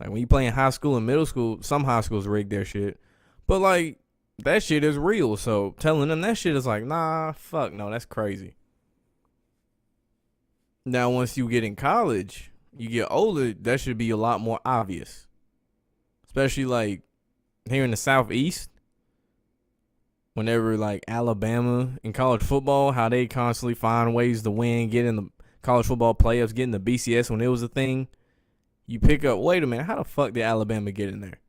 Like when you play in high school and middle school, some high schools rig their shit. But like, that shit is real. So telling them that shit is like, nah, fuck no, that's crazy. Now, once you get in college, you get older, that should be a lot more obvious. Especially like here in the Southeast. Whenever like Alabama in college football, how they constantly find ways to win, get in the college football playoffs, get in the BCS when it was a thing. You pick up, wait a minute, how the fuck did Alabama get in there?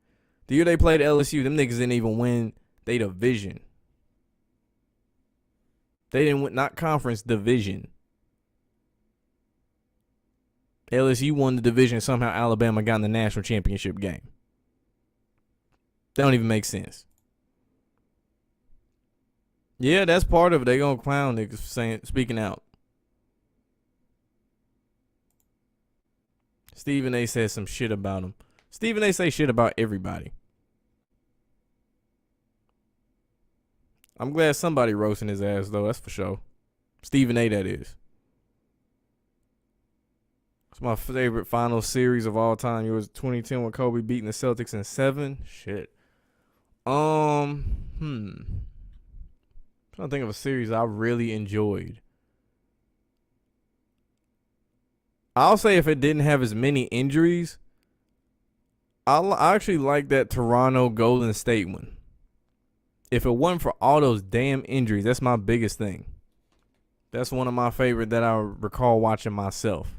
The year they played LSU, them niggas didn't even win their division. They didn't win, not conference, division. LSU won the division, somehow Alabama got in the national championship game. That don't even make sense. Yeah, that's part of it. They gonna clown niggas speaking out. Stephen A said some shit about him. Stephen A say shit about everybody. I'm glad somebody roasting his ass though, that's for sure. Stephen A, that is. It's my favorite final series of all time. It was 2010 when Kobe beating the Celtics in 7. Shit. Trying to think of a series I really enjoyed. I'll say if it didn't have as many injuries, I actually like that Toronto Golden State one. If it wasn't for all those damn injuries, that's my biggest thing. That's one of my favorite that I recall watching myself.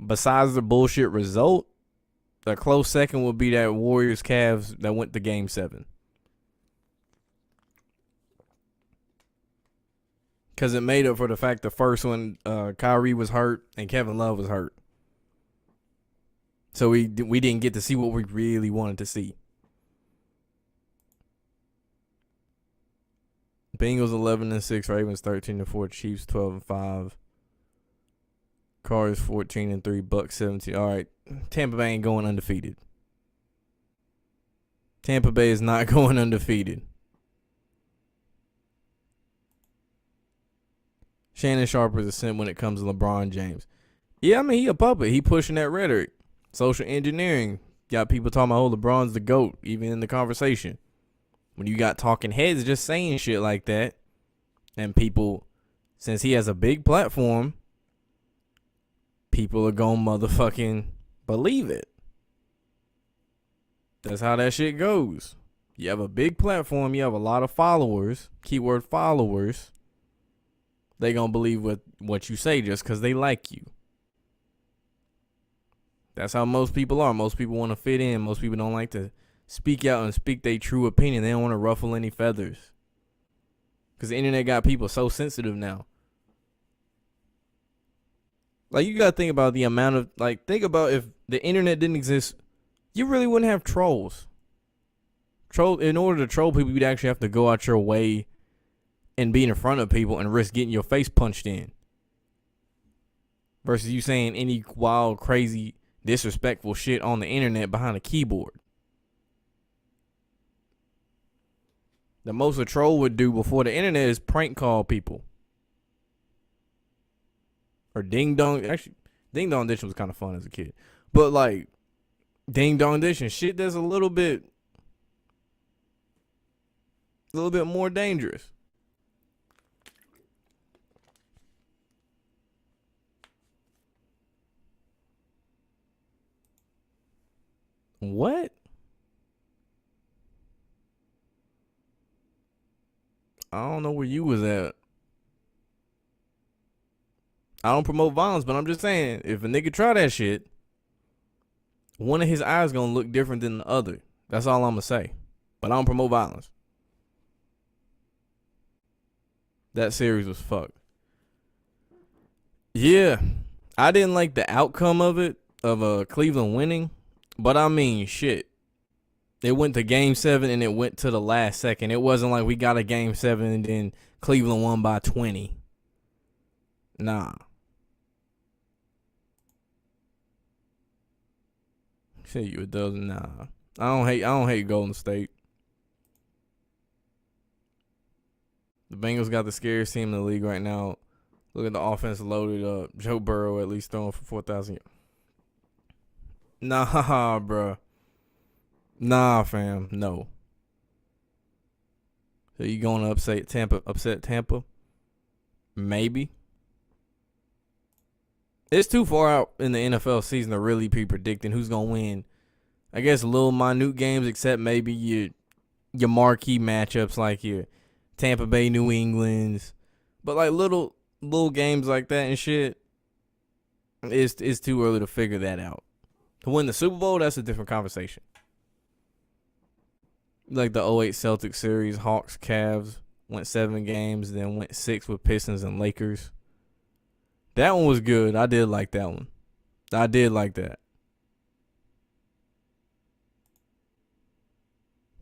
Besides the bullshit result, a close second would be that Warriors Cavs that went to Game 7. Because it made up for the fact the first one, Kyrie was hurt and Kevin Love was hurt. So we didn't get to see what we really wanted to see. Bengals 11-6, Ravens 13-4, Chiefs 12-5, Cards 14-3, Bucks 17. All right, Tampa Bay ain't going undefeated. Tampa Bay is not going undefeated. Shannon Sharp is a simp when it comes to LeBron James. Yeah, I mean, he a puppet. He pushing that rhetoric. Social engineering. Got people talking about, oh, LeBron's the GOAT, even in the conversation. When you got talking heads just saying shit like that, and people, since he has a big platform, people are gonna motherfucking believe it. That's how that shit goes. You have a big platform, you have a lot of followers, keyword followers. They gonna believe what you say just because they like you. That's how most people are. Most people want to fit in. Most people don't like to speak out and speak their true opinion. They don't want to ruffle any feathers. Because the internet got people so sensitive now. Like, you got to think about the amount of, like, think about if the internet didn't exist, you really wouldn't have trolls. In order to troll people, you'd actually have to go out your way and be in front of people and risk getting your face punched in. Versus you saying any wild, crazy, disrespectful shit on the internet behind a keyboard. The most a troll would do before the internet is prank call people. Or ding dong. Actually, ding dong edition was kind of fun as a kid. But like, ding dong edition, shit that's a little bit more dangerous. What? I don't know where you was at. I don't promote violence, but I'm just saying, if a nigga try that shit, one of his eyes gonna look different than the other. That's all I'm gonna say. But I don't promote violence. That series was fucked. Yeah, I didn't like the outcome of it, of Cleveland winning. But I mean, shit. It went to game 7 and it went to the last second. It wasn't like we got a game 7 and then Cleveland won by 20. Nah. Shit, you a dozen. Nah. I don't hate Golden State. The Bengals got the scariest team in the league right now. Look at the offense loaded up. Joe Burrow at least throwing for 4,000 yards. Nah, bro. Nah, fam. No. So you going to upset Tampa? Maybe. It's too far out in the NFL season to really be predicting who's going to win. I guess little minute games, except maybe your marquee matchups like your Tampa Bay, New England's. But like little games like that and shit, it's too early to figure that out. To win the Super Bowl, that's a different conversation. Like the 08 Celtics series, Hawks, Cavs, went 7 games, then went 6 with Pistons and Lakers. That one was good. I did like that one. I did like that.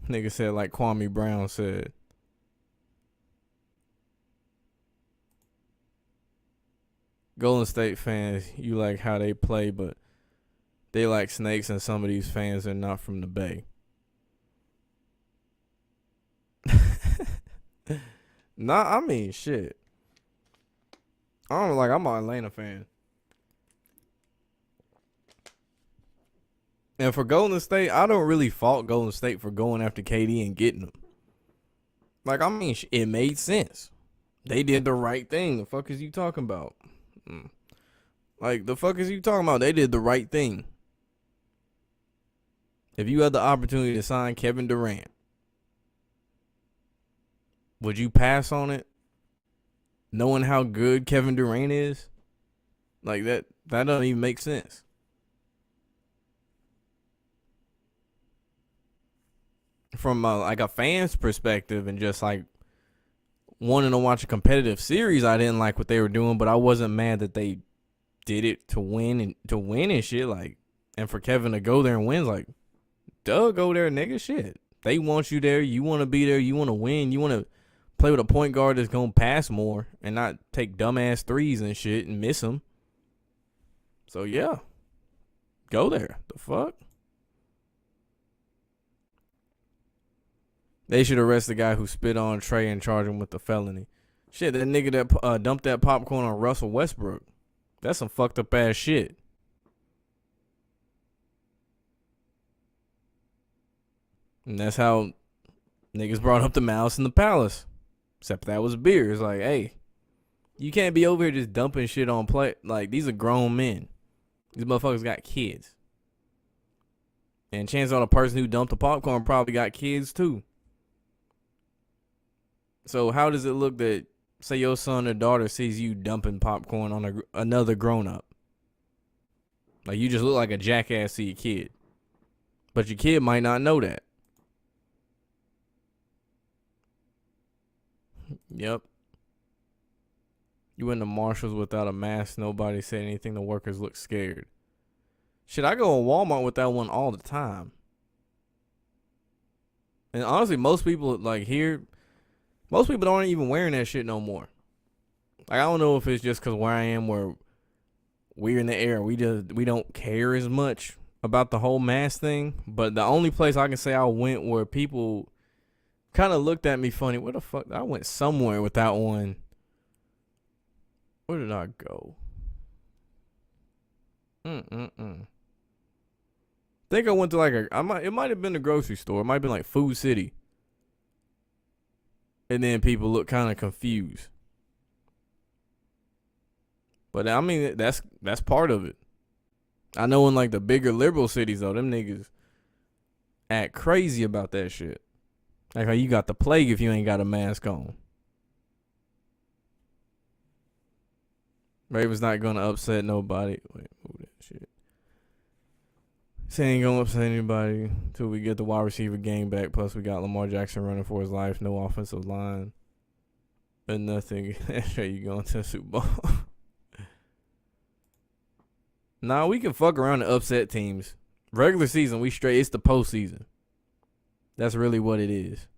Nigga said like Kwame Brown said. Golden State fans, you like how they play, but they like snakes, and some of these fans are not from the Bay. Nah, I mean, shit. I'm an Atlanta fan. And for Golden State, I don't really fault Golden State for going after KD and getting him. Like, I mean, it made sense. They did the right thing. The fuck is you talking about? Like, the fuck is you talking about? They did the right thing. If you had the opportunity to sign Kevin Durant, would you pass on it? Knowing how good Kevin Durant is? Like, that doesn't even make sense. From like a fan's perspective and just like wanting to watch a competitive series, I didn't like what they were doing, but I wasn't mad that they did it to win and shit. Like, and for Kevin to go there and win, like, duh, go there, nigga. Shit, they want you there. You want to be there. You want to win. You want to Play with a point guard that's gonna pass more and not take dumbass threes and shit and miss them. So yeah, go there. The fuck? They should arrest the guy who spit on Trey and charge him with the felony. Shit, that nigga that dumped that popcorn on Russell Westbrook. That's some fucked up ass shit. And that's how niggas brought up the mouse in the palace. Except that was beer. It's like, hey, you can't be over here just dumping shit on play. Like, these are grown men. These motherfuckers got kids. And chances are the person who dumped the popcorn probably got kids too. So how does it look that, say, your son or daughter sees you dumping popcorn on another grown-up? Like, you just look like a jackass to your kid. But your kid might not know that. Yep. You went to Marshalls without a mask. Nobody said anything. The workers look scared. Shit, I go to Walmart with that one all the time. And honestly, most people like here, most people aren't even wearing that shit no more. Like, I don't know if it's just because where I am, where we're in the air, we don't care as much about the whole mask thing. But the only place I can say I went where people kind of looked at me funny. Where the fuck? I went somewhere with that one. Where did I go? Think I went to like it might have been a grocery store. It might have been like Food City. And then people look kind of confused. But I mean, that's part of it. I know in like the bigger liberal cities though, them niggas act crazy about that shit. Like how you got the plague if you ain't got a mask on. Raven's not gonna upset nobody. Wait, move that shit. This ain't gonna upset anybody until we get the wide receiver game back. Plus, we got Lamar Jackson running for his life. No offensive line. And nothing. After you going to the Super Bowl. Nah, we can fuck around and upset teams. Regular season, we straight. It's the postseason. That's really what it is.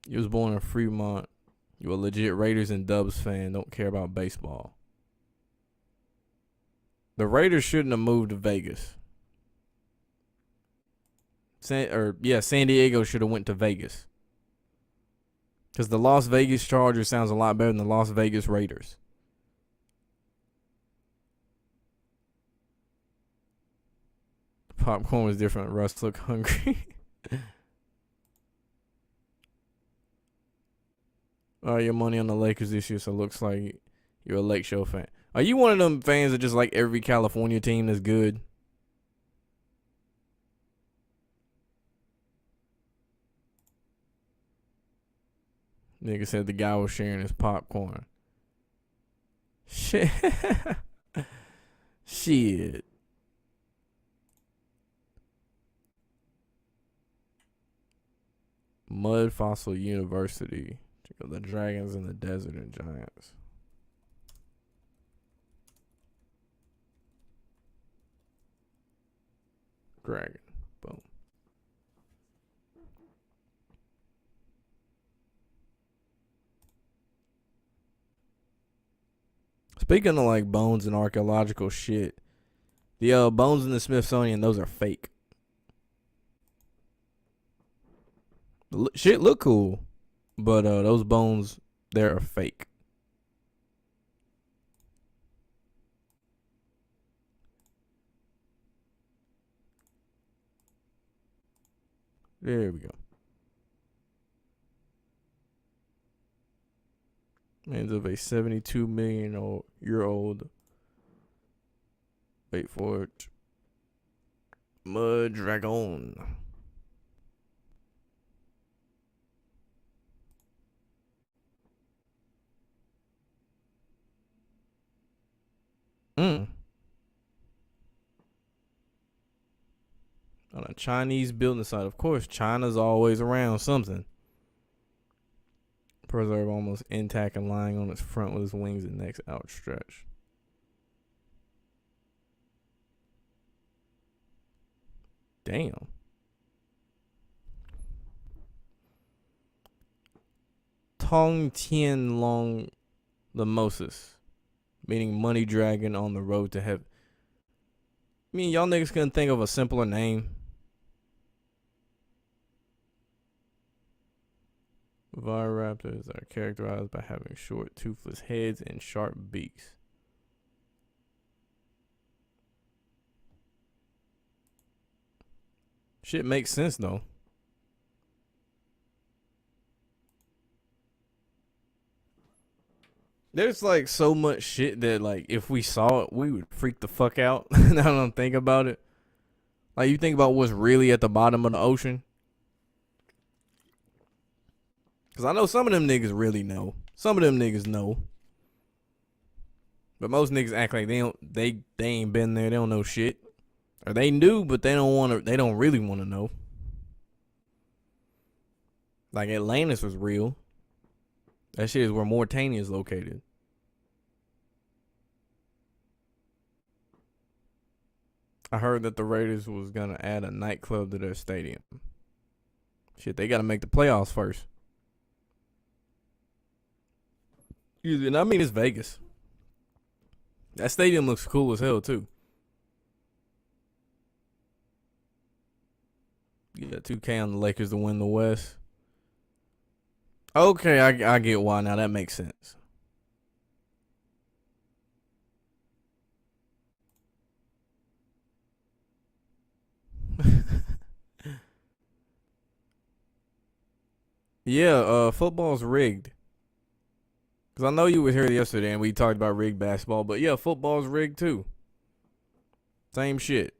You was born in Fremont. You a legit Raiders and Dubs fan. Don't care about baseball. The Raiders shouldn't have moved to Vegas. San Diego should have went to Vegas. Because the Las Vegas Chargers sounds a lot better than the Las Vegas Raiders. Popcorn was different. Russ looked hungry. Your money on the Lakers this year, so it looks like you're a Lake Show fan. Are you one of them fans that just like every California team that's good? Nigga said the guy was sharing his popcorn. Shit. Shit. Mud Fossil University. The Dragons in the Desert and Giants. Dragon. Boom. Speaking of like bones and archaeological shit, the bones in the Smithsonian, those are fake. Shit look cool, but those bones there are fake. There we go. Remains of a 72 million year old. Wait for it. Mud dragon. On a Chinese building site. Of course, China's always around something. Preserve almost intact and lying on its front with its wings and necks outstretched. Damn. Tong Tien Long Limosis, meaning money dragon on the road to heaven. I mean, y'all niggas couldn't think of a simpler name. Viraptors are characterized by having short, toothless heads and sharp beaks. Shit makes sense though. There's like so much shit that like if we saw it, we would freak the fuck out. Now I don't think about it. Like you think about what's really at the bottom of the ocean. Cause I know some of them niggas really know. Some of them niggas know. But most niggas act like they ain't been there, they don't know shit. Or they do, but they don't really wanna know. Like Atlantis was real. That shit is where Mauritania is located. I heard that the Raiders was gonna add a nightclub to their stadium. Shit, they gotta make the playoffs first. And I mean, it's Vegas. That stadium looks cool as hell, too. You got 2K on the Lakers to win the West. Okay, I get why now. That makes sense. Yeah, football's rigged. Because I know you were here yesterday and we talked about rigged basketball. But yeah, football's rigged too. Same shit.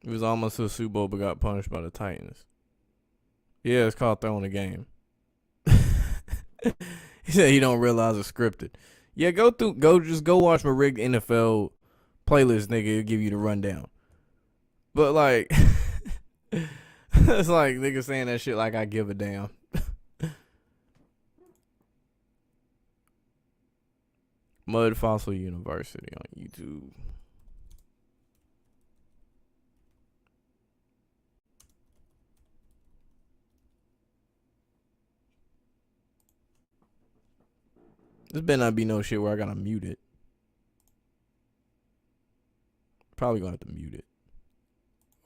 He was almost to the Super Bowl but got punished by the Titans. Yeah, it's called throwing a game. He said he don't realize it's scripted. Yeah, just go watch my rigged NFL playlist, nigga. It'll give you the rundown. But like, it's like nigga saying that shit like I give a damn. Mud Fossil University on YouTube. This better not be no shit where I gotta mute it. Probably gonna have to mute it.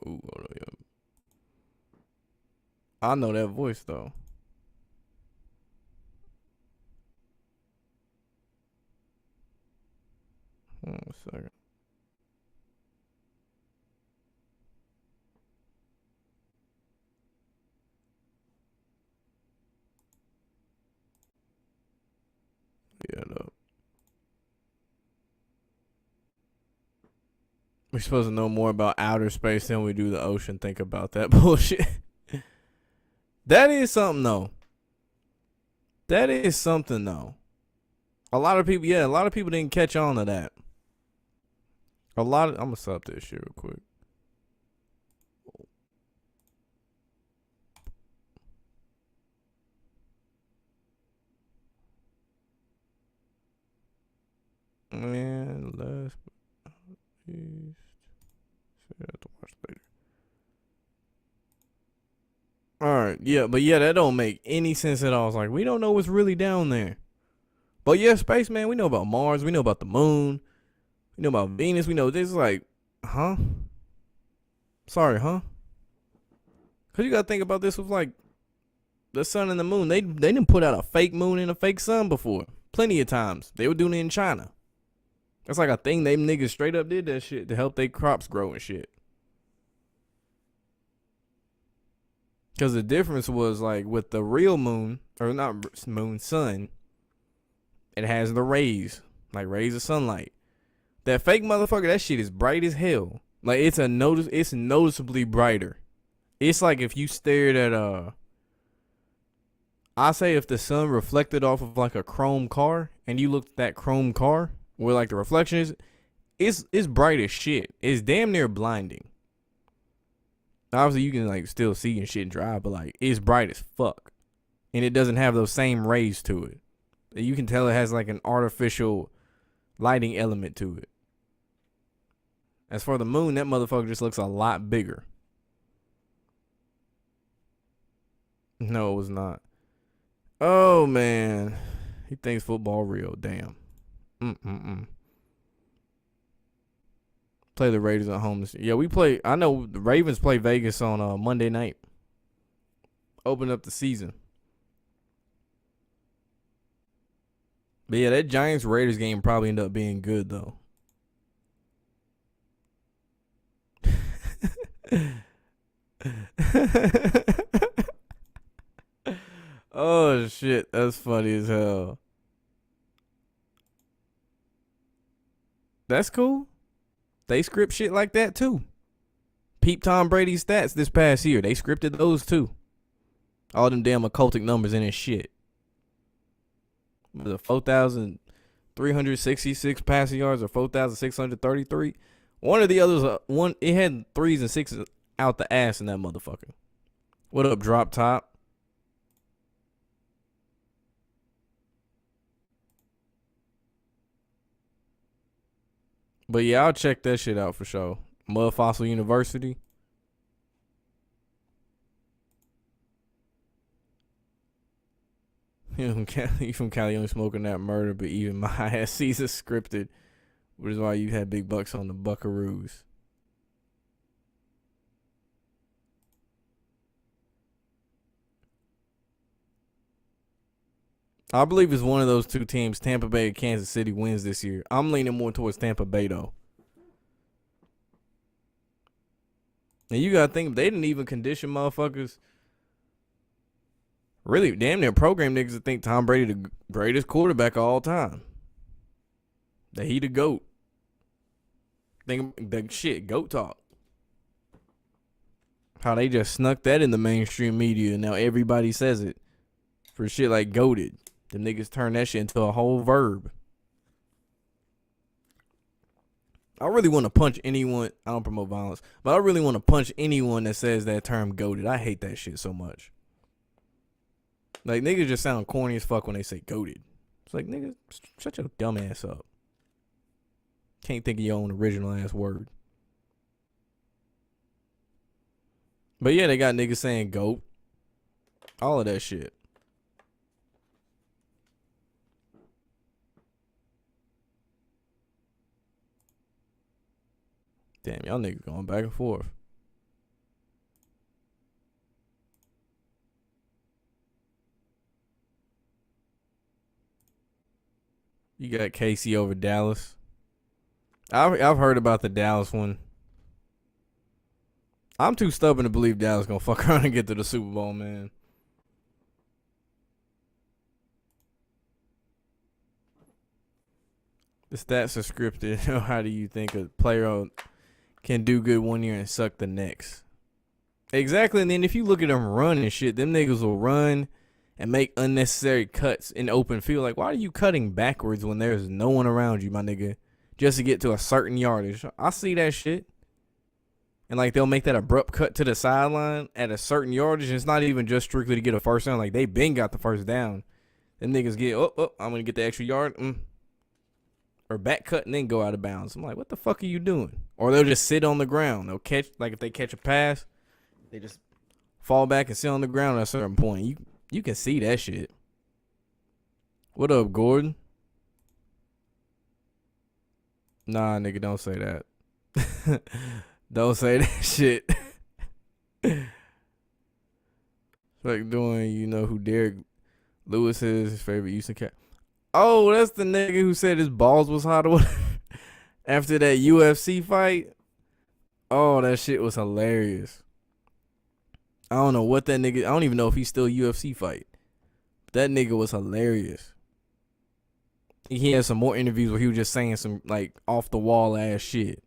Ooh, hold on, yeah. I know that voice though. Hold on a second. Yeah, no. We're supposed to know more about outer space than we do the ocean. Think about that bullshit. That is something though. That is something though. A lot of people didn't catch on to that. I'm gonna stop this shit real quick. Man, last but not least, so I have to watch later. Alright, yeah, but yeah, that don't make any sense at all. It's like, we don't know what's really down there. But yeah, space, man, we know about Mars, we know about the moon, we know about Venus, we know this. Like, huh? Sorry, huh? Cause you gotta think about this with like the sun and the moon. They didn't put out a fake moon and a fake sun before. Plenty of times. They were doing it in China. That's like a thing. They niggas straight up did that shit to help their crops grow and shit. Because the difference was like with the real moon, or not moon, sun, it has the rays, like rays of sunlight. That fake motherfucker, that shit is bright as hell. Like it's noticeably brighter. It's like if you stared at I say if the sun reflected off of like a chrome car and you looked at that chrome car where like the reflection is, it's bright as shit. It's damn near blinding. Obviously you can like still see and shit and drive, but like it's bright as fuck. And it doesn't have those same rays to it. You can tell it has like an artificial lighting element to it. As for the moon, that motherfucker just looks a lot bigger. No, it was not. Oh man, he thinks football real. Damn. Play the Raiders at home this year. Yeah, we play. I know the Ravens play Vegas on Monday night. Open up the season. But yeah, that Giants Raiders game probably ended up being good though. Oh shit, that's funny as hell. That's cool. They script shit like that too. Peep Tom Brady's stats this past year. They scripted those too. All them damn occultic numbers in his shit. The 4,366 passing yards or 4,633. One of the others, it had 3s and 6s out the ass in that motherfucker. What up, drop top? But yeah, I'll check that shit out for sure. Mud Fossil University. You from Cali, only smoking that murder, but even my ass sees it scripted, which is why you had big bucks on the Buckaroos. I believe it's one of those two teams, Tampa Bay and Kansas City, wins this year. I'm leaning more towards Tampa Bay though. And you gotta think, they didn't even condition motherfuckers. Really, damn near program niggas that think Tom Brady the greatest quarterback of all time. That he the GOAT. Think that shit, GOAT talk. How they just snuck that in the mainstream media and now everybody says it. For shit like goated. Them niggas turn that shit into a whole verb. I really want to punch anyone. I don't promote violence, but I really want to punch anyone that says that term goated. I hate that shit so much. Like, niggas just sound corny as fuck when they say goated. It's like, nigga, shut your dumb ass up. Can't think of your own original ass word. But yeah, they got niggas saying goat. All of that shit. Damn, y'all niggas going back and forth. You got KC over Dallas. I've heard about the Dallas one. I'm too stubborn to believe Dallas gonna fuck around and get to the Super Bowl, man. The stats are scripted. How do you think a player can do good one year and suck the next? Exactly. And then if you look at them run and shit, them niggas will run and make unnecessary cuts in open field. Like, why are you cutting backwards when there's no one around you, my nigga, just to get to a certain yardage? I see that shit. And, like, they'll make that abrupt cut to the sideline at a certain yardage. And it's not even just strictly to get a first down. Like, they been got the first down. Them niggas get, I'm going to get the extra yard. Or back cut and then go out of bounds. I'm like, what the fuck are you doing? Or they'll just sit on the ground. They'll catch, like, if they catch a pass, they just fall back and sit on the ground at a certain point. You can see that shit. What up, Gordon? Nah, nigga, don't say that. Don't say that shit. Like doing, you know who Derek Lewis is, his favorite Houston cat. Oh, that's the nigga who said his balls was hot or whatever after that UFC fight. Oh, that shit was hilarious. I don't know what that nigga, I don't even know if he's still UFC fight. That nigga was hilarious. He had some more interviews where he was just saying some like off the wall ass shit.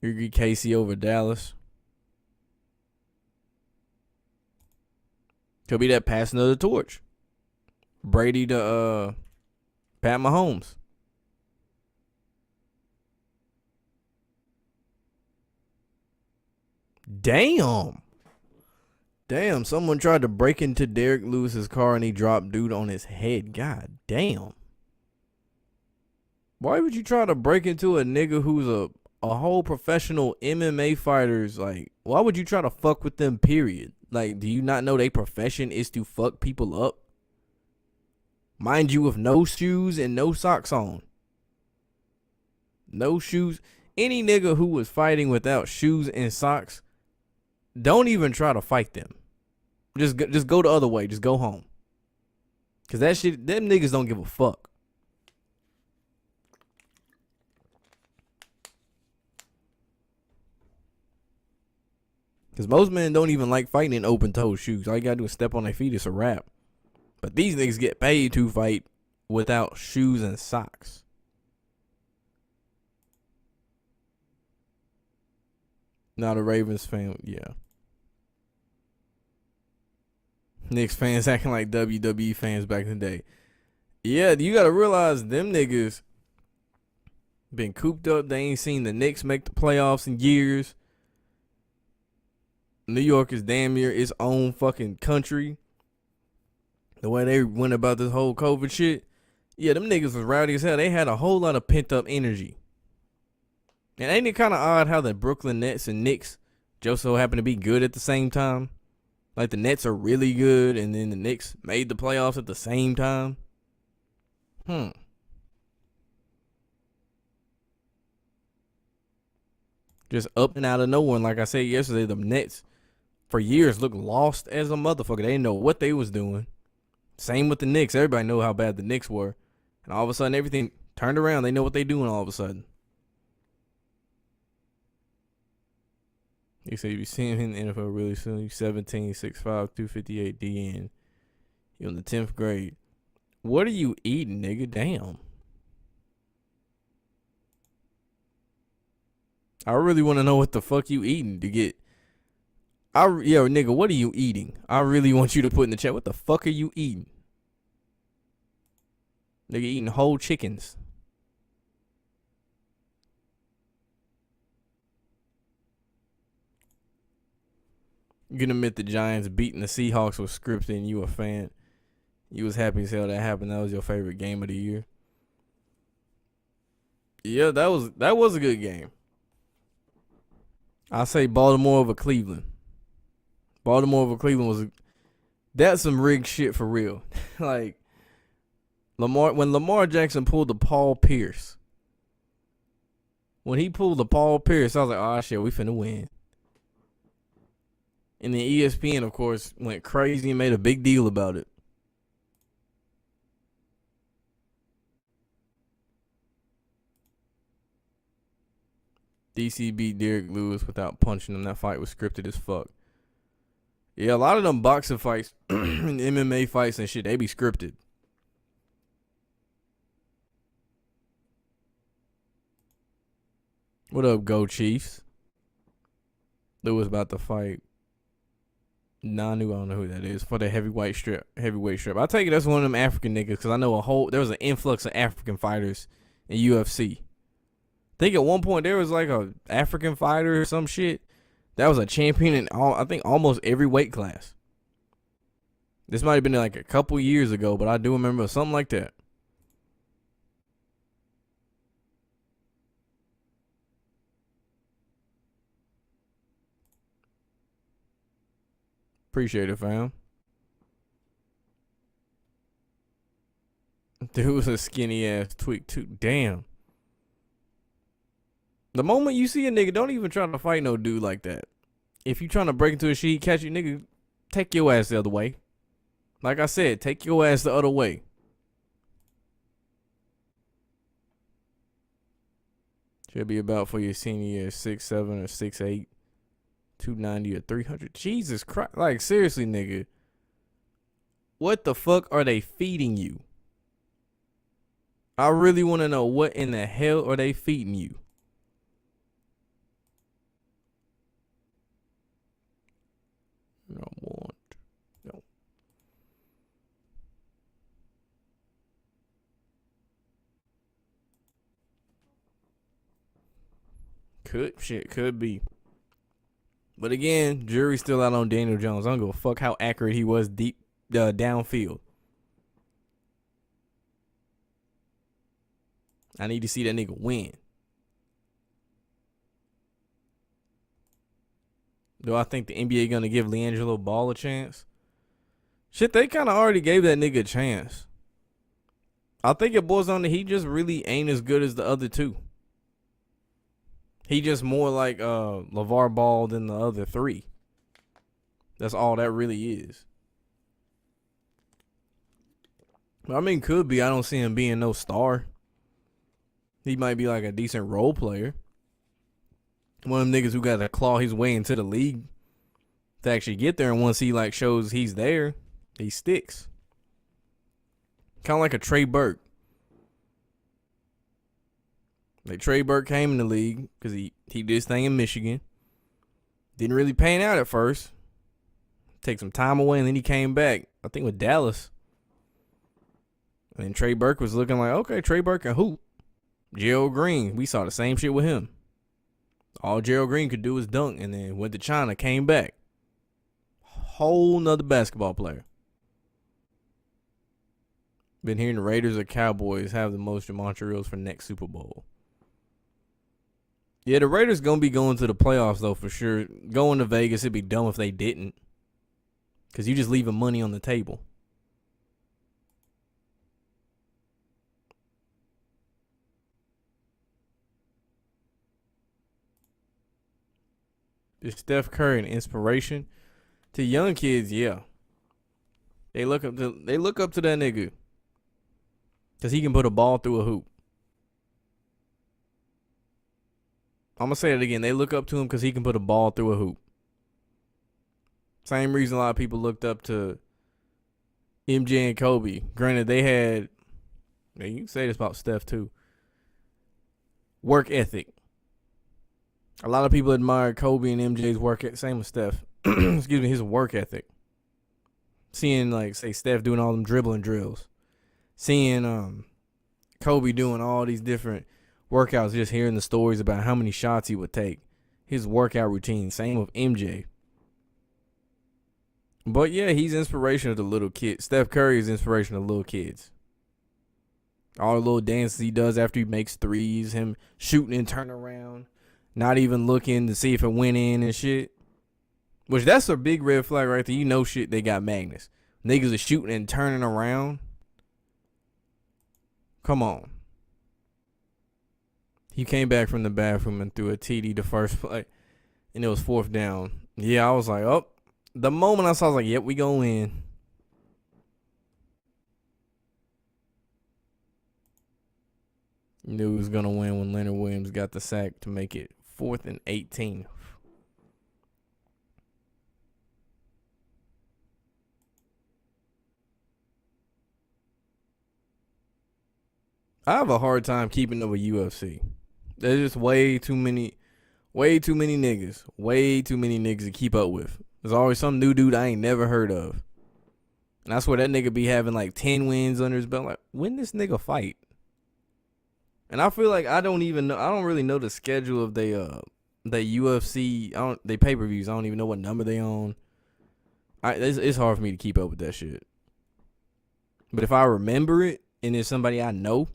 You get Casey over Dallas. Could be that passing of the torch. Brady to Pat Mahomes. Damn. Damn, someone tried to break into Derek Lewis's car and he dropped dude on his head. God damn. Why would you try to break into a nigga who's a whole professional MMA fighters? Like, why would you try to fuck with them, period? Like, do you not know their profession is to fuck people up? Mind you, with no shoes and no socks on. No shoes. Any nigga who was fighting without shoes and socks, don't even try to fight them. Just go the other way. Just go home. Cause that shit, them niggas don't give a fuck. Cause most men don't even like fighting in open-toed shoes. All you gotta do is step on their feet. It's a wrap. But these niggas get paid to fight without shoes and socks. Not a Ravens fan, yeah. Knicks fans acting like WWE fans back in the day. Yeah, you gotta realize them niggas been cooped up. They ain't seen the Knicks make the playoffs in years. New York is damn near its own fucking country. The way they went about this whole COVID shit. Yeah, them niggas was rowdy as hell. They had a whole lot of pent up energy. And ain't it kind of odd how the Brooklyn Nets and Knicks just so happen to be good at the same time? Like the Nets are really good and then the Knicks made the playoffs at the same time. Just up and out of nowhere. And like I said yesterday, the Nets for years looked lost as a motherfucker. They didn't know what they was doing. Same with the Knicks. Everybody know how bad the Knicks were. And all of a sudden, everything turned around. They know what they doing all of a sudden. He said you be seeing him in the NFL really soon. You 17, 6'5", 258 DN. You in the 10th grade. What are you eating, nigga? Damn. I really want to know what the fuck you eating to get. Yo, nigga, what are you eating? I really want you to put in the chat. What the fuck are you eating? Nigga eating whole chickens. You can admit the Giants beating the Seahawks was scripted and you a fan. You was happy as hell that happened. That was your favorite game of the year. Yeah, that was a good game. I say Baltimore over Cleveland. Baltimore over Cleveland that's some rigged shit for real. Like when Lamar Jackson pulled the Paul Pierce. When he pulled the Paul Pierce, I was like, oh shit, we finna win. And then ESPN, of course, went crazy and made a big deal about it. DC beat Derek Lewis without punching him. That fight was scripted as fuck. Yeah, a lot of them boxing fights and MMA fights and shit, they be scripted. What up, Go Chiefs? Lewis about to fight Nanu, I don't know who that is, for the heavyweight strip. I take it that's one of them African niggas because I know there was an influx of African fighters in UFC. I think at one point there was like a African fighter or some shit that was a champion in I think almost every weight class. This might have been like a couple years ago, but I do remember something like that. Appreciate it, fam. Dude was a skinny ass tweak too. Damn. The moment you see a nigga, don't even try to fight no dude like that. If you trying to break into a shit, catch you, nigga, take your ass the other way. Like I said, take your ass the other way. Should be about for your senior year, 6'7" or 6'8", 290 or 300. Jesus Christ. Like, seriously, nigga. What the fuck are they feeding you? I really want to know what in the hell are they feeding you? No. Could be. But again, jury's still out on Daniel Jones. I don't give a fuck how accurate he was deep downfield. I need to see that nigga win. Do I think the NBA gonna give LiAngelo Ball a chance? Shit, they kind of already gave that nigga a chance. I think it boils down to he just really ain't as good as the other two. He just more like LeVar Ball than the other three. That's all that really is. I mean, could be. I don't see him being no star. He might be like a decent role player. One of them niggas who got to claw his way into the league to actually get there. And once he like shows he's there, he sticks. Kind of like a Trey Burke. Like Trey Burke came in the league because he did his thing in Michigan. Didn't really pan out at first. Take some time away, and then he came back, I think, with Dallas. And then Trey Burke was looking like, okay, Trey Burke can hoop. Gerald Green, we saw the same shit with him. All Gerald Green could do was dunk, and then went to China, came back. Whole nother basketball player. Been hearing the Raiders or Cowboys have the most in Montreals for next Super Bowl. Yeah, the Raiders going to be going to the playoffs, though, for sure. Going to Vegas, it'd be dumb if they didn't. Because you just leaving money on the table. Is Steph Curry an inspiration to young kids? Yeah, they look up to that nigga because he can put a ball through a hoop. I'm gonna say it again. They look up to him because he can put a ball through a hoop. Same reason a lot of people looked up to MJ and Kobe. Granted, they had. You can say this about Steph too. Work ethic. A lot of people admire Kobe and MJ's work ethic. Same with Steph. Excuse me, his work ethic. Seeing, like, say, Steph doing all them dribbling drills. Seeing Kobe doing all these different workouts, just hearing the stories about how many shots he would take. His workout routine. Same with MJ. But, yeah, he's inspirational to little kids. Steph Curry is inspirational to little kids. All the little dances he does after he makes threes. Him shooting and turning around. Not even looking to see if it went in and shit. Which that's a big red flag right there. You know shit, they got Magnus. Niggas are shooting and turning around. Come on. He came back from the bathroom and threw a TD the first play. And it was 4th down. Yeah, I was like, oh. The moment I saw, I was like, yep, we go in. Knew he was going to win when Leonard Williams got the sack to make it 4th and 18. I have a hard time keeping up with UFC. There's just way too many niggas. Way too many niggas to keep up with. There's always some new dude I ain't never heard of. And I swear that nigga be having like 10 wins under his belt. Like, when this nigga fight? And I feel like I don't really know the schedule of they UFC, they pay-per-views. I don't even know what number they on. It's hard for me to keep up with that shit. But if I remember it and it's somebody I know,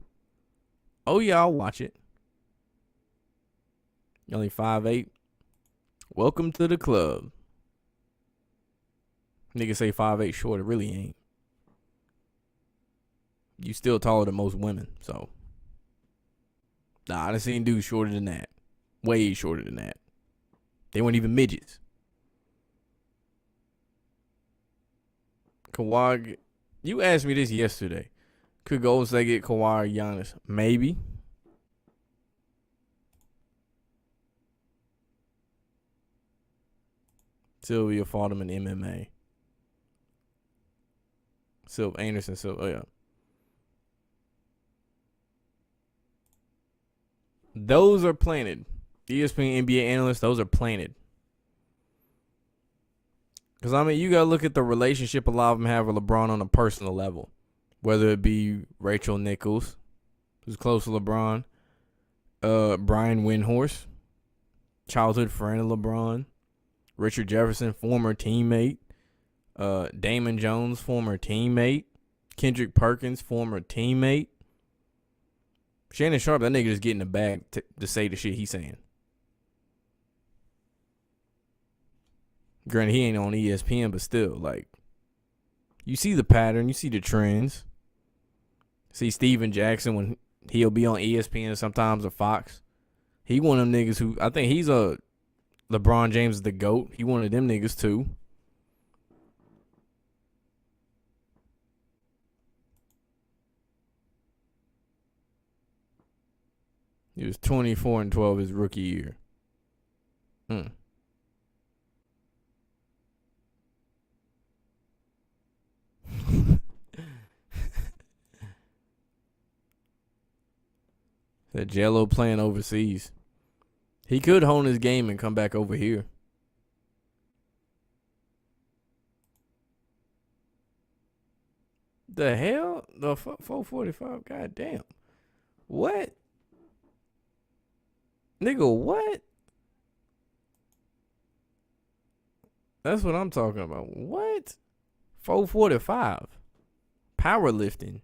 oh yeah, I'll watch it. You're only 5'8". Welcome to the club. Niggas say 5'8" short, it really ain't. You still taller than most women, so. Nah, I done seen dudes shorter than that. Way shorter than that. They weren't even midgets. Kawhi, you asked me this yesterday. Could Golden State get Kawhi or Giannis? Maybe. Sylvia fought him in MMA. Anderson, oh yeah. Those are planted. ESPN NBA analysts, those are planted. Because, I mean, you got to look at the relationship a lot of them have with LeBron on a personal level. Whether it be Rachel Nichols, who's close to LeBron, Brian Windhorst, childhood friend of LeBron, Richard Jefferson, former teammate. Damon Jones, former teammate. Kendrick Perkins, former teammate. Shannon Sharp, that nigga just getting the bag to say the shit he's saying. Granted, he ain't on ESPN, but still, like, you see the pattern, you see the trends. See Steven Jackson when he'll be on ESPN sometimes or Fox. He one of them niggas who, I think he's a LeBron James is the GOAT. He one of them niggas too. He was 24-12 his rookie year. That Jello playing overseas. He could hone his game and come back over here. The hell? The 445? God damn. What? Nigga, what? That's what I'm talking about. What? 445. Powerlifting.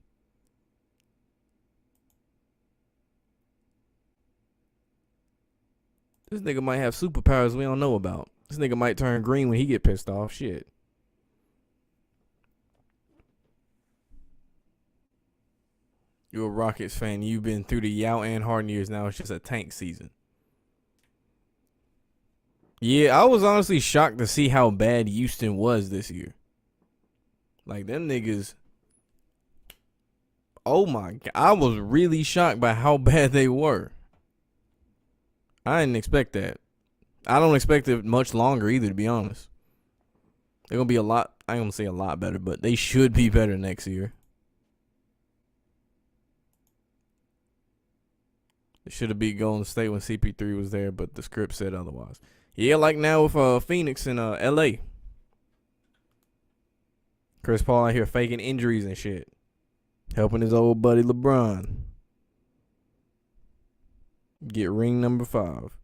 This nigga might have superpowers we don't know about. This nigga might turn green when he get pissed off. Shit. You're a Rockets fan. You've been through the Yao and Harden years. Now it's just a tank season. Yeah, I was honestly shocked to see how bad Houston was this year. Like, them niggas. Oh my God. I was really shocked by how bad they were. I didn't expect that. I don't expect it much longer either, to be honest. They're going to be a lot, I ain't going to say a lot better, but they should be better next year. They should have beat Golden State when CP3 was there, but the script said otherwise. Yeah, like now with Phoenix and LA. Chris Paul out here faking injuries and shit. Helping his old buddy LeBron get ring number 5.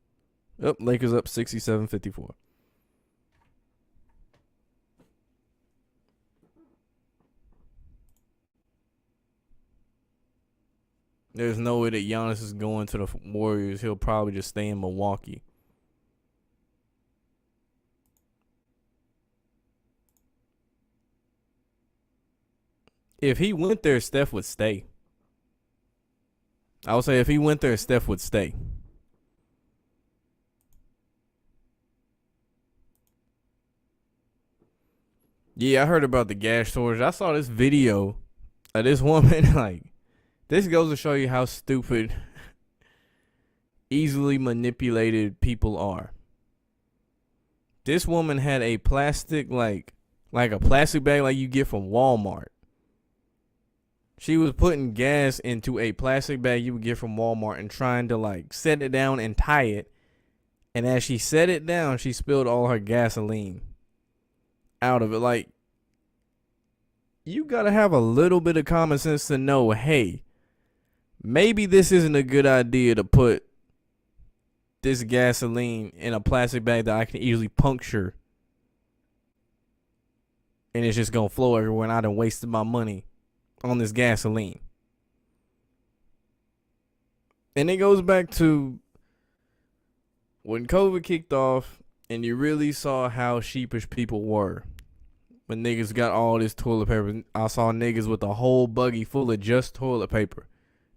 Lakers up 67-54. There's no way that Giannis is going to the Warriors. He'll probably just stay in Milwaukee. If he went there, Steph would stay. I would say if he went there, Steph would stay. Yeah, I heard about the gas shortage. I saw this video of this woman. Like, this goes to show you how stupid, easily manipulated people are. This woman had a plastic, like a plastic bag like you get from Walmart. She was putting gas into a plastic bag you would get from Walmart and trying to, like, set it down and tie it. And as she set it down, she spilled all her gasoline out of it. Like, you gotta have a little bit of common sense to know, hey, maybe this isn't a good idea to put this gasoline in a plastic bag that I can easily puncture. And it's just gonna flow everywhere and I done wasted my money on this gasoline. And it goes back to when COVID kicked off and you really saw how sheepish people were. When niggas got all this toilet paper. I saw niggas with a whole buggy full of just toilet paper.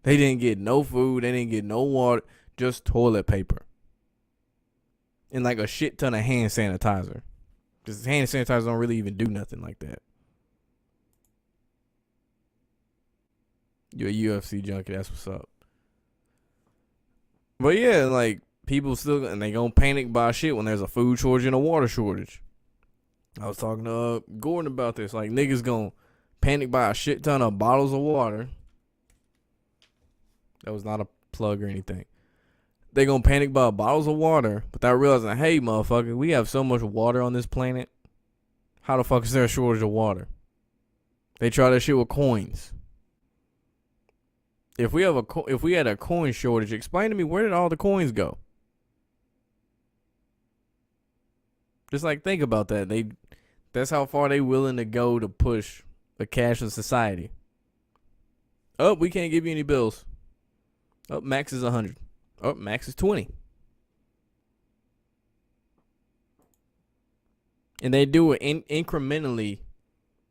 They didn't get no food. They didn't get no water. Just toilet paper. And like a shit ton of hand sanitizer. Because hand sanitizer don't really even do nothing like that. You're a UFC junkie. That's what's up. But yeah, like, people still, and they gonna panic buy shit when there's a food shortage and a water shortage. I was talking to Gordon about this. Like, niggas gonna panic buy a shit ton of bottles of water. That was not a plug or anything. They gonna panic buy bottles of water without realizing, hey, motherfucker, we have so much water on this planet. How the fuck is there a shortage of water? They try that shit with coins. If we had a coin shortage, explain to me, where did all the coins go? Just like think about that. That's how far they willing to go to push a cashless society. Oh, we can't give you any bills. Oh, max is 100. Oh, max is 20. And they do it incrementally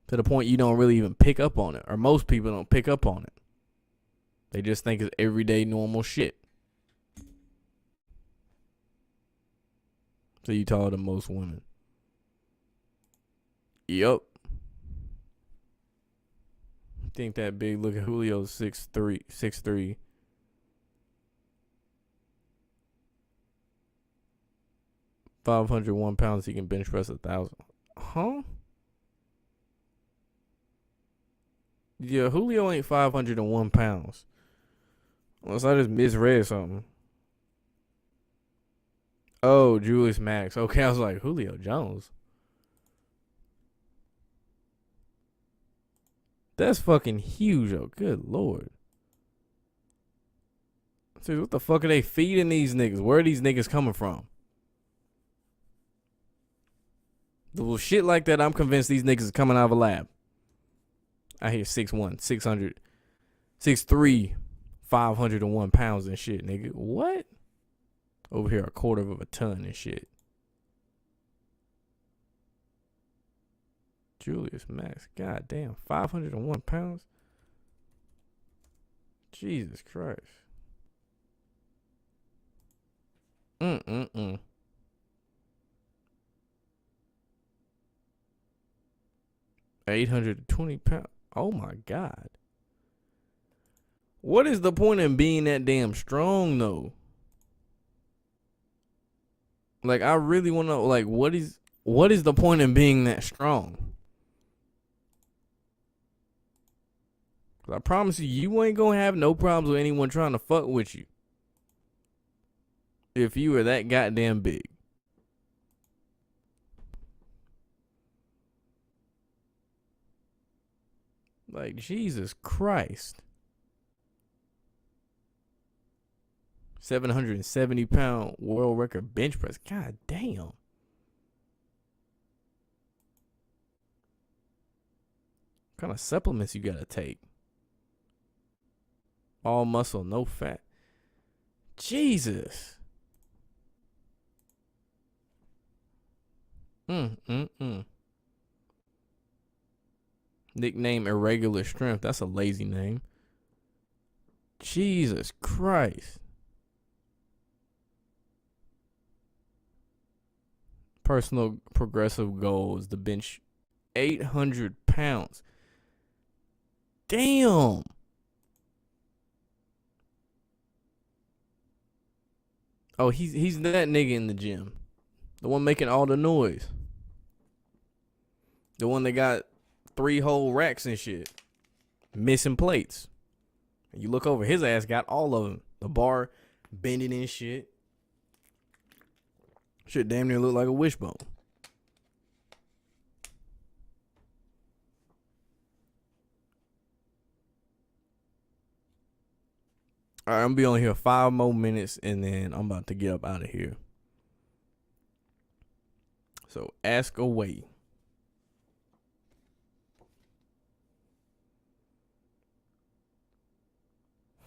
to the point you don't really even pick up on it. Or most people don't pick up on it. They just think it's everyday normal shit. So you taller than most women. Yup. Think that big. Look at Julio's 6'3", 6'3". 501 pounds, he can bench press 1,000. Huh? Yeah, Julio ain't 501 pounds. Unless I just misread something. Oh, Julius Max. Okay, I was like, Julio Jones. That's fucking huge, oh, good lord. Dude, what the fuck are they feeding these niggas? Where are these niggas coming from? The shit like that, I'm convinced these niggas is coming out of a lab. I hear 6'1", 600, 6'3", 501 pounds and shit, nigga. What? Over here, 1/4 of a ton and shit. Julius Max, goddamn, 501 pounds. Jesus Christ. 820 pounds. Oh my God. What is the point in being that damn strong though? Like, I really want to know, like, what is the point in being that strong? I promise you, you ain't gonna have no problems with anyone trying to fuck with you if you were that goddamn big. Like, Jesus Christ. 770-pound world record bench press. God damn. What kind of supplements you gotta take? All muscle, no fat. Jesus. Nickname Irregular Strength. That's a lazy name. Jesus Christ. Personal progressive goal is to bench 800 pounds. Damn. Oh, he's that nigga in the gym. The one making all the noise. The one that got 3 whole racks and shit. Missing plates. And you look over, his ass got all of them. The bar bending and shit. Shit damn near look like a wishbone. Alright, I'm gonna be on here 5 more minutes and then I'm about to get up out of here. So ask away.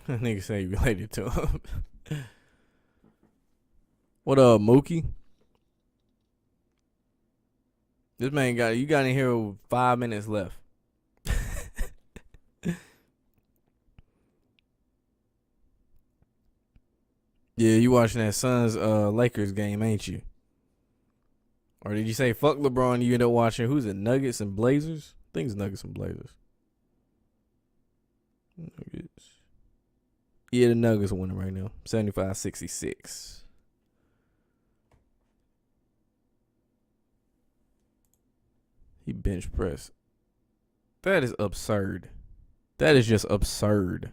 Nigga say you related to him. What up, Mookie? This man you got in here with 5 minutes left. Yeah, you watching that Suns Lakers game, ain't you? Or did you say fuck LeBron? You end up watching who's it? Nuggets and Blazers? I think it's Nuggets and Blazers. Nuggets. Yeah, the Nuggets are winning right now. 75-66. He bench press. That is absurd. That is just absurd.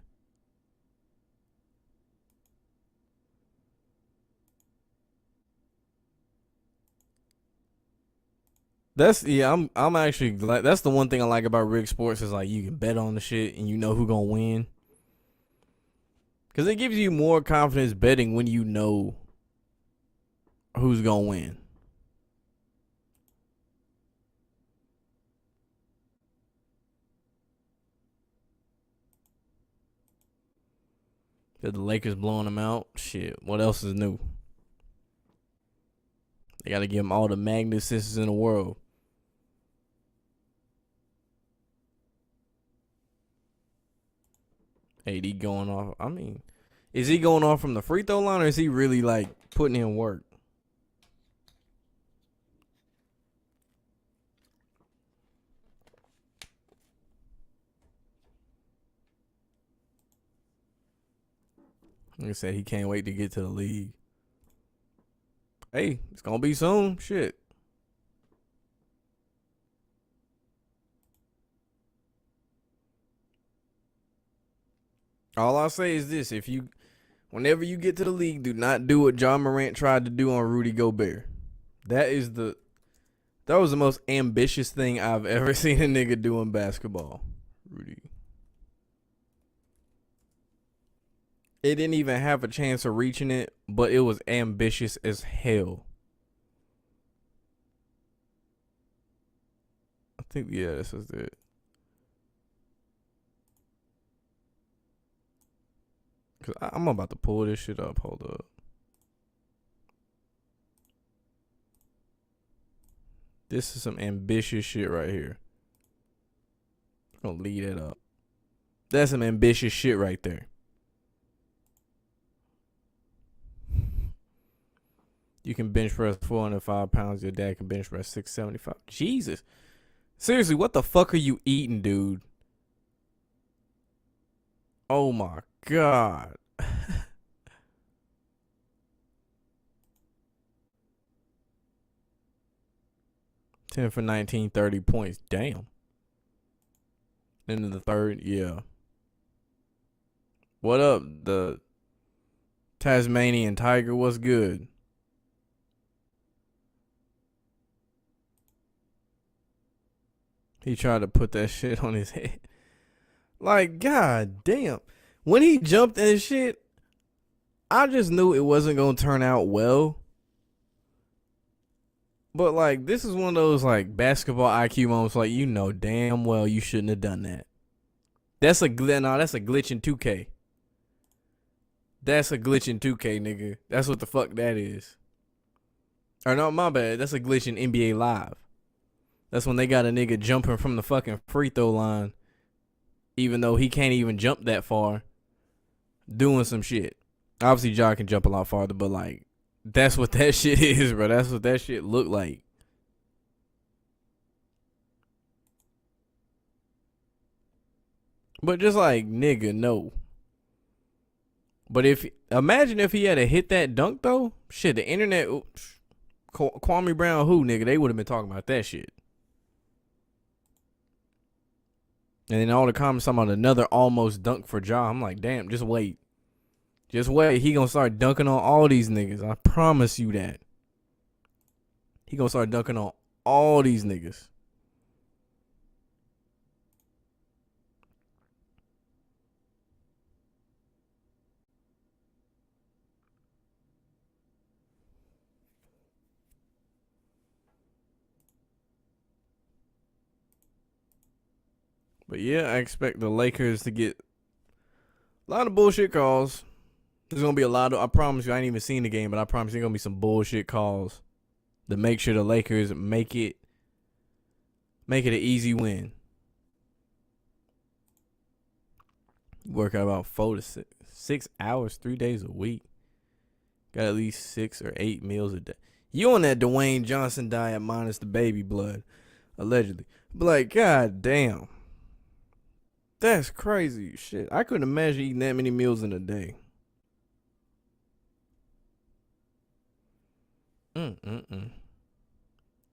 I'm actually glad. That's the one thing I like about rig sports is like you can bet on the shit and you know who gonna win. Cause it gives you more confidence betting when you know who's gonna win. Cause the Lakers blowing them out. Shit, what else is new? They gotta give him all the magnificence in the world. AD going off. I mean, is he going off from the free throw line or is he really like putting in work? Like I said, he can't wait to get to the league. Hey, it's gonna be soon. Shit. All I'll say is this: whenever you get to the league, do not do what John Morant tried to do on Rudy Gobert. That was the most ambitious thing I've ever seen a nigga do in basketball. Rudy. It didn't even have a chance of reaching it, but it was ambitious as hell. I think, yeah, this is it. Cause I'm about to pull this shit up. Hold up. This is some ambitious shit right here. I'm gonna leave that up. That's some ambitious shit right there. You can bench press 405 pounds. Your dad can bench press 675. Jesus. Seriously, what the fuck are you eating, dude? Oh my God. 10 for 19, 30 points. Damn. Into the third, yeah. What up, the Tasmanian Tiger? What's good? He tried to put that shit on his head. Like, god damn. When he jumped and shit, I just knew it wasn't going to turn out well. But, like, this is one of those, like, basketball IQ moments. Like, you know damn well you shouldn't have done that. That's a glitch in 2K. That's a glitch in 2K, nigga. That's what the fuck that is. Or no, my bad. That's a glitch in NBA Live. That's when they got a nigga jumping from the fucking free throw line, even though he can't even jump that far, doing some shit. Obviously, Ja can jump a lot farther, but like, that's what that shit is, bro. That's what that shit look like. But just like, nigga, no. But imagine if he had to hit that dunk though, shit, the internet, Kwame Brown, who nigga, they would have been talking about that shit. And then all the comments talking about another almost dunk for Ja. I'm like, damn, just wait. Just wait. He gonna start dunking on all these niggas. I promise you that. He gonna start dunking on all these niggas. But yeah, I expect the Lakers to get a lot of bullshit calls. There's gonna be a lot of, I promise you, I ain't even seen the game, but I promise you there's gonna be some bullshit calls to make sure the Lakers make it an easy win. Work out about 4 to 6 hours, 3 days a week. Got at least 6 or 8 meals a day. You on that Dwayne Johnson diet minus the baby blood, allegedly. But like, god damn. That's crazy shit. I couldn't imagine eating that many meals in a day.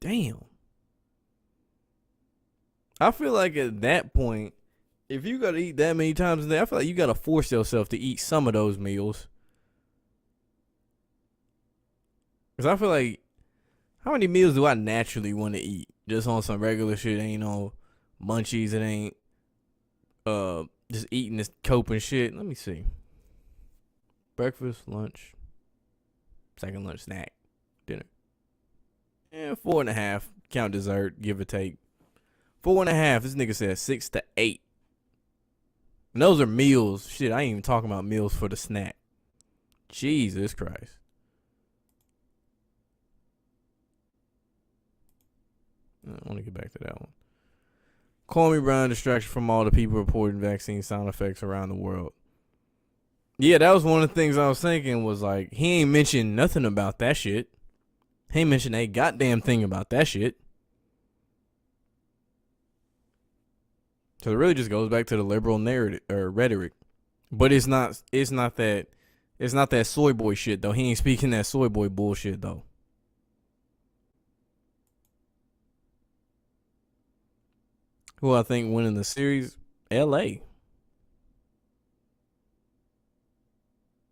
Damn. I feel like at that point, if you gotta eat that many times a day, I feel like you gotta force yourself to eat some of those meals. Cause I feel like, how many meals do I naturally want to eat? Just on some regular shit, ain't no munchies, it ain't just eating this cope and shit. Let me see. Breakfast, lunch, second lunch, snack, dinner. Yeah, 4.5. Count dessert, give or take. 4.5. This nigga said 6 to 8. And those are meals. Shit, I ain't even talking about meals for the snack. Jesus Christ. I want to get back to that one. Call me Brown, distraction from all the people reporting vaccine sound effects around the world. Yeah, that was one of the things I was thinking was like, he ain't mentioned nothing about that shit. He ain't mentioned a goddamn thing about that shit. So it really just goes back to the liberal narrative or rhetoric. But it's not that soy boy shit though. He ain't speaking that soy boy bullshit though. Who I think winning the series? LA.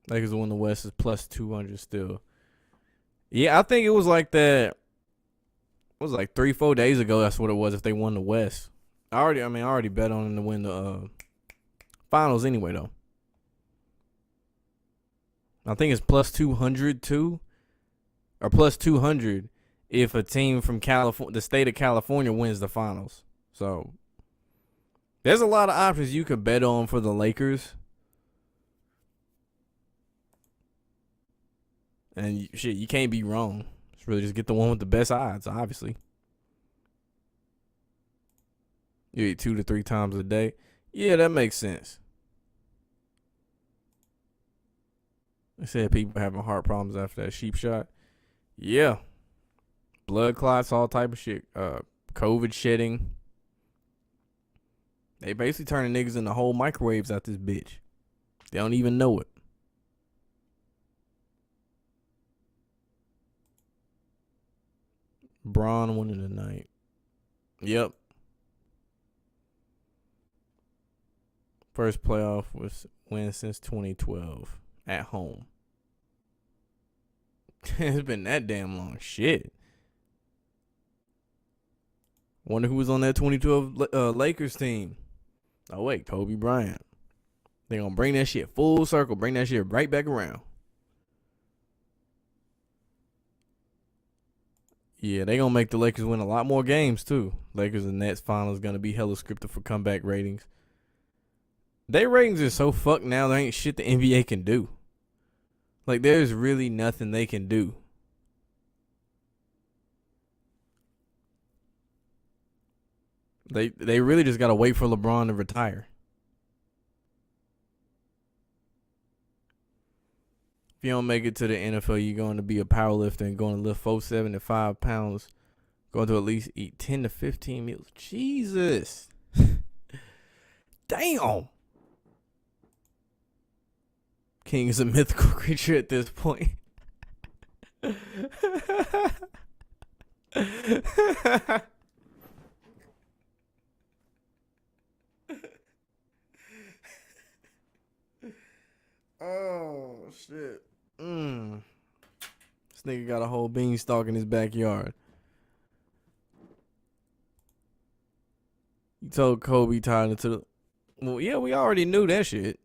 Lakers to win the West is plus 200 still. Yeah, I think it was like that. It was like 3-4 days ago. That's what it was if they won the West. I already bet on them to win the finals anyway though. I think it's plus 200 too, or plus 200 if a team from California, the state of California, wins the finals. So there's a lot of options you could bet on for the Lakers. And shit, you can't be wrong. It's really just get the one with the best odds, obviously. You eat 2 to 3 times a day. Yeah, that makes sense. They said people having heart problems after that sheep shot. Yeah. Blood clots, all type of shit. COVID shedding. They basically turning niggas into whole microwaves out this bitch. They don't even know it. Braun winning tonight. Yep. First playoff win since 2012 at home. It's been that damn long. Shit. Wonder who was on that 2012 Lakers team. Oh wait, Kobe Bryant. They gonna bring that shit full circle. Bring that shit right back around. Yeah, they gonna make the Lakers win a lot more games too. Lakers and Nets finals gonna be hella scripted for comeback ratings. Their ratings are so fucked now, there ain't shit the NBA can do. Like, there's really nothing they can do. They really just gotta wait for LeBron to retire. If you don't make it to the NFL, you're going to be a powerlifter and going to lift 475 pounds. Going to at least eat 10 to 15 meals. Jesus. Damn. King is a mythical creature at this point. Oh, shit. This nigga got a whole beanstalk in his backyard. He told Kobe tied into the... Well, yeah, we already knew that shit.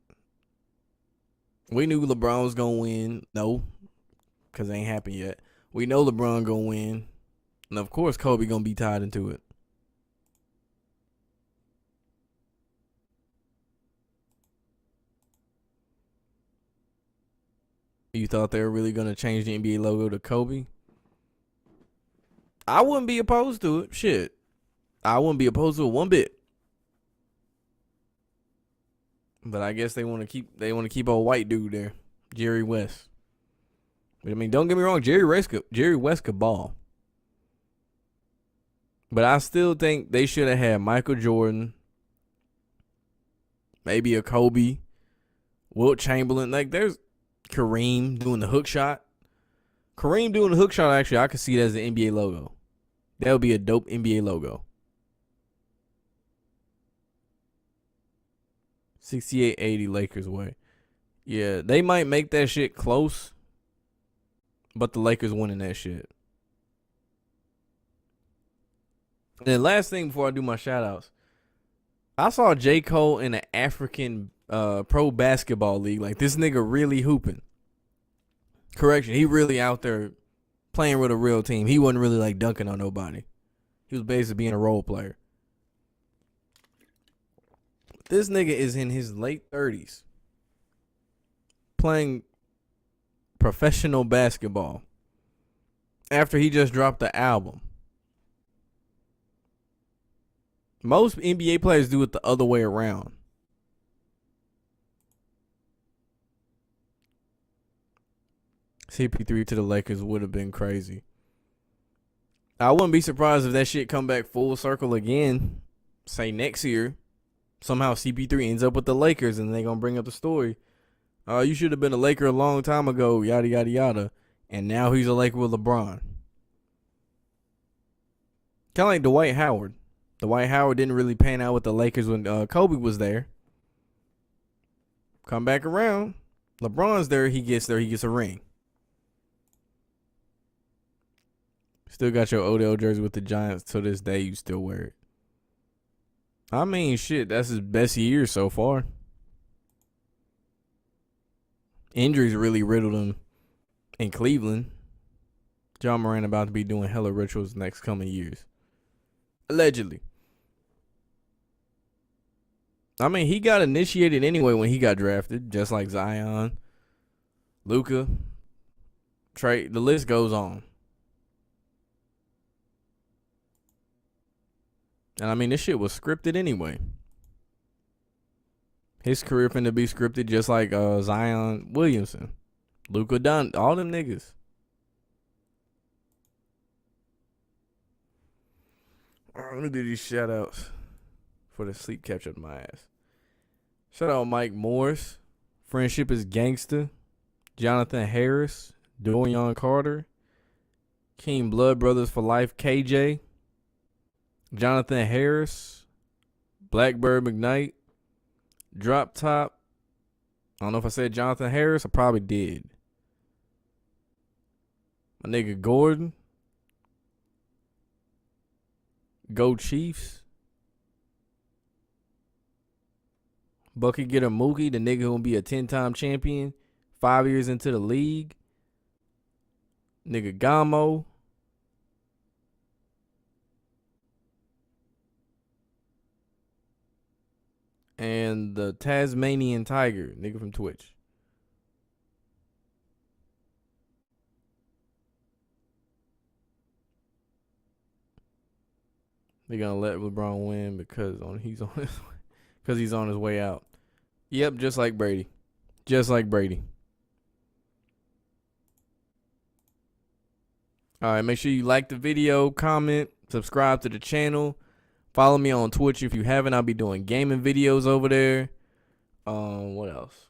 We knew LeBron was going to win. No, because it ain't happened yet. We know LeBron going to win. And, of course, Kobe going to be tied into it. You thought they were really going to change the NBA logo to Kobe? I wouldn't be opposed to it. Shit. I wouldn't be opposed to it one bit. But I guess they want to keep a white dude there, Jerry West. But I mean, don't get me wrong, Jerry West could ball. But I still think they should have had Michael Jordan, maybe a Kobe, Wilt Chamberlain. Like, there's Kareem doing the hook shot. Kareem doing the hook shot, actually, I could see it as the NBA logo. That would be a dope NBA logo. 68-80 Lakers way. Yeah, they might make that shit close, but the Lakers winning that shit. And then last thing before I do my shout outs, I saw J. Cole in an African pro basketball league. Like, this nigga really hooping. Correction, he really out there playing with a real team. He wasn't really like dunking on nobody. He was basically being a role player. This nigga is in his late 30s playing professional basketball after he just dropped the album. Most NBA players do it the other way around. CP3 to the Lakers would have been crazy. I wouldn't be surprised if that shit come back full circle again. Say next year, somehow CP3 ends up with the Lakers and they gonna bring up the story. You should have been a Laker a long time ago, yada yada yada. And now he's a Laker with LeBron. Kind of like Dwight Howard. Dwight Howard didn't really pan out with the Lakers when Kobe was there. Come back around. LeBron's there, he gets a ring. Still got your Odell jersey with the Giants to this day. You still wear it. I mean, shit, that's his best year so far. Injuries really riddled him in Cleveland. John Moran about to be doing hella rituals next coming years. Allegedly. I mean, he got initiated anyway when he got drafted, just like Zion, Luka, Trey. The list goes on. And I mean, this shit was scripted anyway. His career finna be scripted just like Zion Williamson, Luka Don, all them niggas. Let me do these shout outs for the sleep catch up my ass. Shout out Mike Morris, Friendship is Gangsta, Jonathan Harris, Dorian Carter, King Blood Brothers for Life, KJ, Jonathan Harris, Blackbird McKnight, Drop Top. I don't know if I said Jonathan Harris. I probably did. My nigga Gordon. Go Chiefs. Bucky get a Mookie, the nigga gonna be a 10-time champion, 5 years into the league. Nigga Gamo. And the Tasmanian Tiger, nigga from Twitch. They're gonna let LeBron win because he's on his way out. Yep, just like Brady. Just like Brady. Alright, make sure you like the video, comment, subscribe to the channel. Follow me on Twitch if you haven't. I'll be doing gaming videos over there. What else?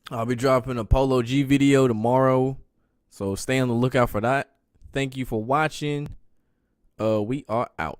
I'll be dropping a Polo G video tomorrow. So stay on the lookout for that. Thank you for watching. We are out.